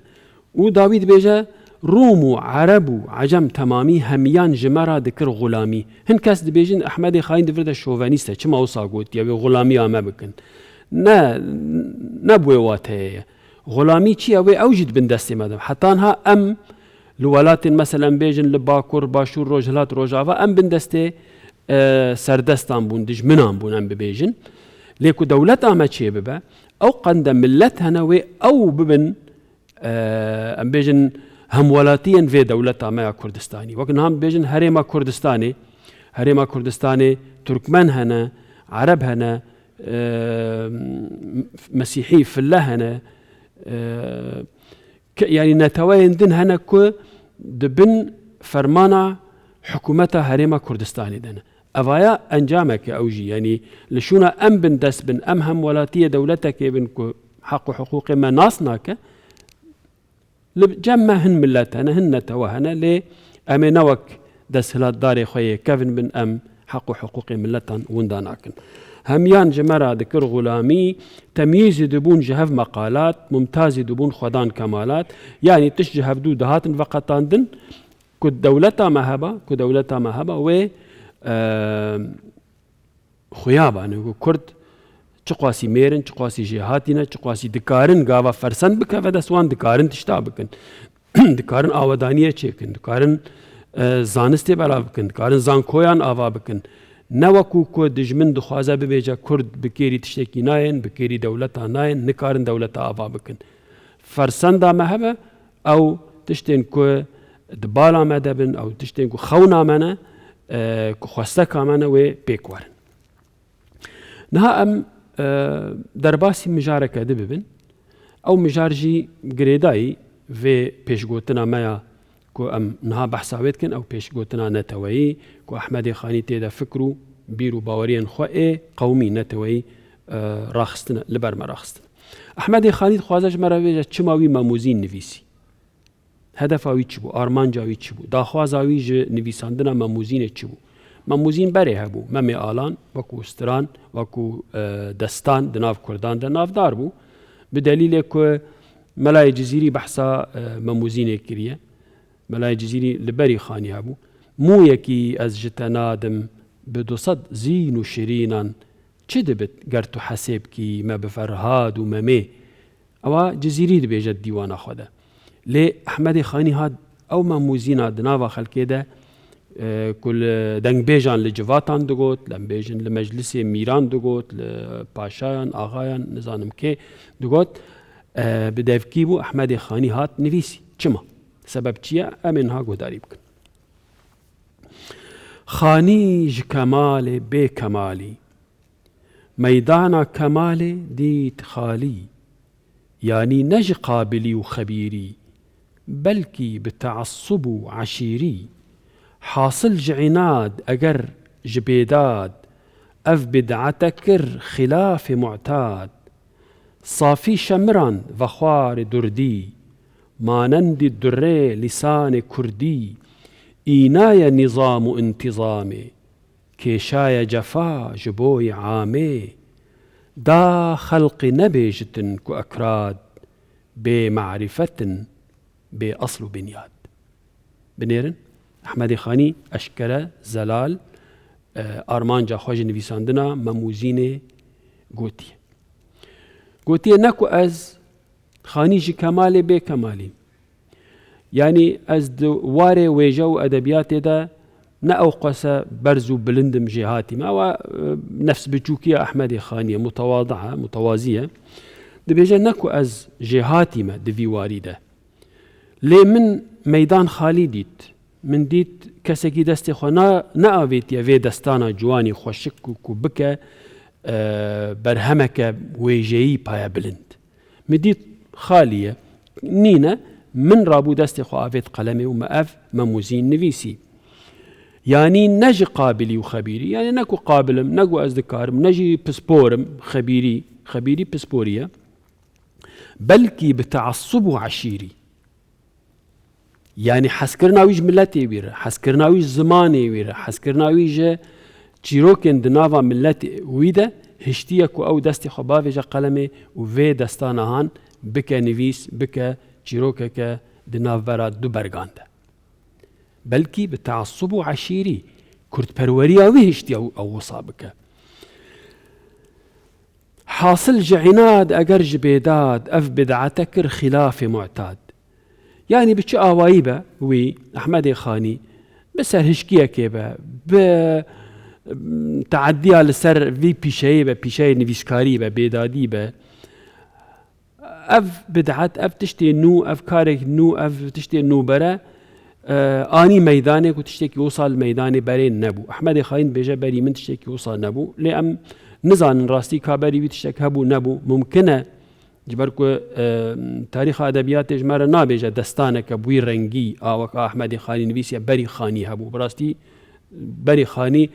û dawî dibêje روم و عرب و عجم تمامی همیان جمرا دکر غلامی هن کس دبیجن احمد خاین دفرد شوونیسته چما وسا گوت یا غلامی آمه بکن نبوي واتهي غلامي چی ئەوێ ئەوژیت بندەستی مەدەم حتانها ئەم لوەلاتین مەسەلەن بێژن لە باکوور باشوور ڕۆژهەڵات ڕۆژاوا ئەم بندەستێ سەردەستان بوون دژمنان بوون ئەم ببێژن لێکو دەولەت ئامە چێ ببە ئەو قەندە ملەت هەنەوێ ئەو ببن ئەم بێژن هەموەلاتیان vê دەولەت ئامەیە کوردستانی وەک نام بێژن هەرێما کوردستانê تورکمەن هەنە عەرەب هەنە مەسیحی فلە هەنە یعنی نەتەوەیان دن هەنە کو دبن فەرمانە حکوومەتە هەرێما کوردستانی دەنە ئەڤایە ئەنجامێکە ئەوژی ینی لەشونە ئەم بن دەست بن ئەم هەم وڵاتیە دەولەتێکێ بن کو حەق و حقوقێمە ناس ناکە جەممە هەن ملەت هەنە هەن نەتەوە هەنە لێ ئەمێ نەوەک دەسهڵاتدارێ خۆیە کەڤن بن ئەم حەق و حقوقی ملەتان وندا ناکن هەمیان ژمەرا دکرد غولامی تەمییزی دەبوون ji hev مەقالات ممتازی دەبوون خۆدان کەمالات یعنی تش ji hevdû دەهاتن veqetandin ku dewleta me hebe wê xuyabane ku Kurd çi qasî mêrin çi qasî jê hatîne çi qasî dikarin gava fersend bikeve dest wan dikarin tişta bikin dikarin awedaniyê çêkin dikarin zanistê belav bikin dikarin zankoyan ava bikin نەوەکو کۆ دژمن دخوازە ببێجە کورد بکێری تشتێکی نایەن بکێری دەولەتا نایەن نکارن دەولەتە ئاوا بکن فەرسەندا مە هەبە ئەو تشتێن کۆ دباڵامە دەبن ئەو تشتێن کو خەونامەنە خوستە کامەنە وێ پێکوارن نها ئەم دەرباسی مژارەکە دببن ئەو مژارژی گرێدایی vê pêşgotina me ya ku em niha behsawêtkin ew pêşgotina neteweyî ku Ehmedê Xanî têde fikr û bîr û baweriyên xwe ê qewmî neteweyî raxistin li ber me raxistin Ehmedê Xanî dixwaze ji me re bêje çima wî memûzîn nivîsî hedefa wî çi bû armanca wî çi bû daxwaza wî ji nivîsandina memûzînê çi bû memûzîn berê hebû memê alan wekû stiran wekû destan di nav Kurdan de navdar bû bi delîlê ku Melayê Cizîrî behsa memûzînê kiriye Melayê Cizîrî li berî Xanî hebû mûyekî ez ji te nadim bi 200 zîn û şirînan çi dibit ger tu hesê bikî me bi Ferhad û memê ewa Cizîrî dibêje dîwana xwe de lê Ehmedê Xanî hat ew memûzîna di nava xelkê de ku li dengbêjan li civatan digot lembêjin li meclisê mîran digot li paşayan axayan nizanim kê digot bi devkî bû Ehmedê Xanî hat nivîsî çima sebeb çi ye em ê niha guhdarî bikin Xanî ji kemalê bê kemalî meydana kemalê dît xalî yanî ne ji qabilî û xebîrî belkî bi teassub û eşîrî hasil ji înad eger ji bêdad ev bid'ete kir xilafê mu'tad safî şemiran ve xwarê durdî مانند درê lisanê Kurdî înaye nîzam û intîzamê kêşaye cefa ji boî amê da xelqî nebêjitin ku ekrad bê me'rifetin bê asl û binyad binêrin Ehmedê Xanî eşkere zelal armanca xwe ji nivîsandina memûzînê gotiye ne ku ez Xanî ji kemalê bê kemalî yanî ez di warê wêje û edebiyatê de ne ew qese berz û bilindim jê hatîme ewa nefs biçûkiya Ehmedê Xanî ye mutewazî ye dibêje ne ku ez jê hatîme di vî warî de lê min meydan xalî dît min dît kesekî destê xwe neavêtiye vê destana ciwanî xweşik û ku bike berhemeke wêjeyî paya bilind min dît خالیه نینه من رابو دست خو آفت قلمه و مأف مموزین نویسی یعنی نجی قابلی و خبیری یعنی نکو قابلم نگو از دکارم نجی پسپورم خبیری پسپوریه بلکی بتعصب و عشیری یعنی حسکرناویج ملتی ویره حسکرناویج زمانی ویره حسکرناویج چیروکن دناوا ملت ویده هشتیه کو او دست خو باویج قلمه و وی دستانهان بکە نویس بکە چیرۆکەکە دناوبەرە دوو بەرگاندە بەلکی بە تەعەسسوب و عەشیری کورتپەروەریە وی هشتی ئەو وەسا بکە حاصل جعناد ئەگەر ji بێداد ئەف بدعەتە کرد خلافی معتاد. یعنی بچ ئاوایی بە وی ئەحمەدی خانی بەسەر هشکیەکێ بە بە تعدیا لەسەر وی پیشەیە بە پیشەی نویسکاری بە بێدادی بە ئەف بدعەت ئەف تشتێ نو ئەف کارێک نو ئەف تشتێ نوبەرە ئانی مەیدانێک و تشتێکی وسال مەیدانی بەرێن نەبوو. ئەحمەدی خاین بێژە بەری من تشتێکی وسال نەبوو لێ ئەم نزانن ڕاستی کابەری وی تشتێک هەبوو نەبوو ممکنە جبەرکو تاریخ ئەدەبیات ژمارە نابێژە دەستانێکە بووی ڕەنگی ئاوەکە ئەحمەدی خانی نویسیە بەری خانی هەبوو بڕاستی بەری خانی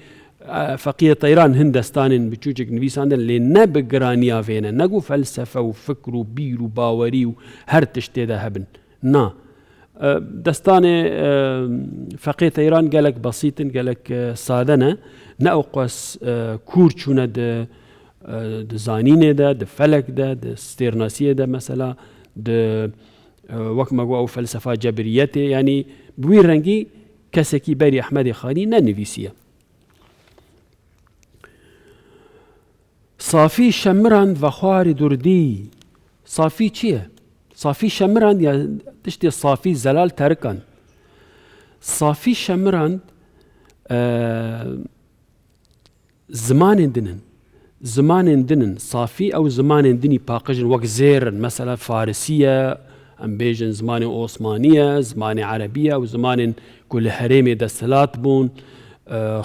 فەقیه تەیران هەند دەستانên biçûcek nivîsandin lê ne bi giraniya vêne negu felsefe û fikr û bîr û bawerî û her tiştê de hebin na destanê feqê teyran gelek besîtin gelek sade ne ne ew qas kûr çûne di zanînê de di felek de di stêrnasiyê de mesela di wek me got ew felsefa cebriyetê yanî bi wî rengî kesekî berî Ehmedê Xanî nenivîsiye. صافی شەمران و خواری دوردی صافی چییە؟ صافی شەمران یا تشتێ صافی زەلال تەرکان صافی شەمران زمانên dinin زمانên dinin صافی ئەو زمانên dinî paqijin wek zêrin mesela farisiye em bêjin zimanê osmaniye zimanê erebiye û zimanên ku li herêmê desthilat bûn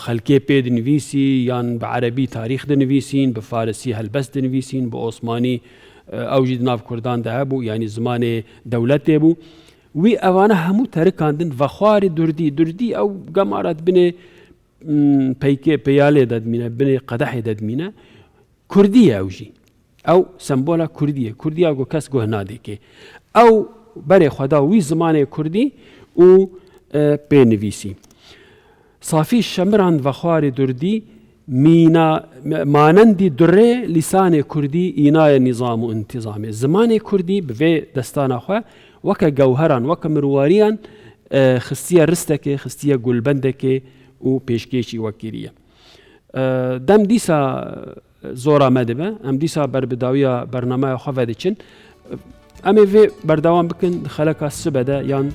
خەلکێ پێ دنویسی یان بە عەرەبی تاریخ دنویسین بە فارسی هەلبەست دنویسین بە ئۆسمانی ئەوژی ناو کوردان دا هەبوو ینی زمانێ دەولەتێ بوو وی ئەوانە هەموو تەرکاندن بە خواری دوردی ئەو گەمارەت بنێ پەیکێ پەیالێ دەدمینە بنێ قەدەحێ دەدمینە کوردیە ئەوژی ئەو سمبۆلە کوردیە کوردیا گۆ کەس گۆه نادێکێ ئەو بەرێ خۆدا وی زمانێ کوردی و پێنویسی صافی شەمران و خواری دوردی مانندی درێ لیسانê کوردی ئینایە نیظام و انتیظامێ زمانê کوردی بivê destana xwe weke gewheran weke mirwariyan xistiye ristekê xistiye gulbendekê û pêşkêşî wekiriye. Dem dîsa zora me dibe em dîsa berbidawiya bernameya xwe vediçin em ê vê berdewam bikin di xeleka sibe de yan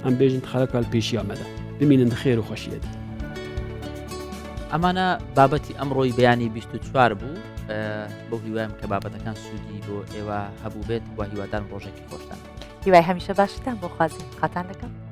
em bêjin di xeleka li pêşiya me de bimînin di xêr û xweşiyê de. ئەمانە بابەتی ئەمڕۆی بەیانی 24 بوو بۆ هیوایم کە بابەتەکان سوودی بۆ ئێوە هەبوو بێت بۆ هیوادارم ڕۆژێکی خۆشتان هیوای هەمیشە باشتان بۆ خوازی قاتان دەکەم.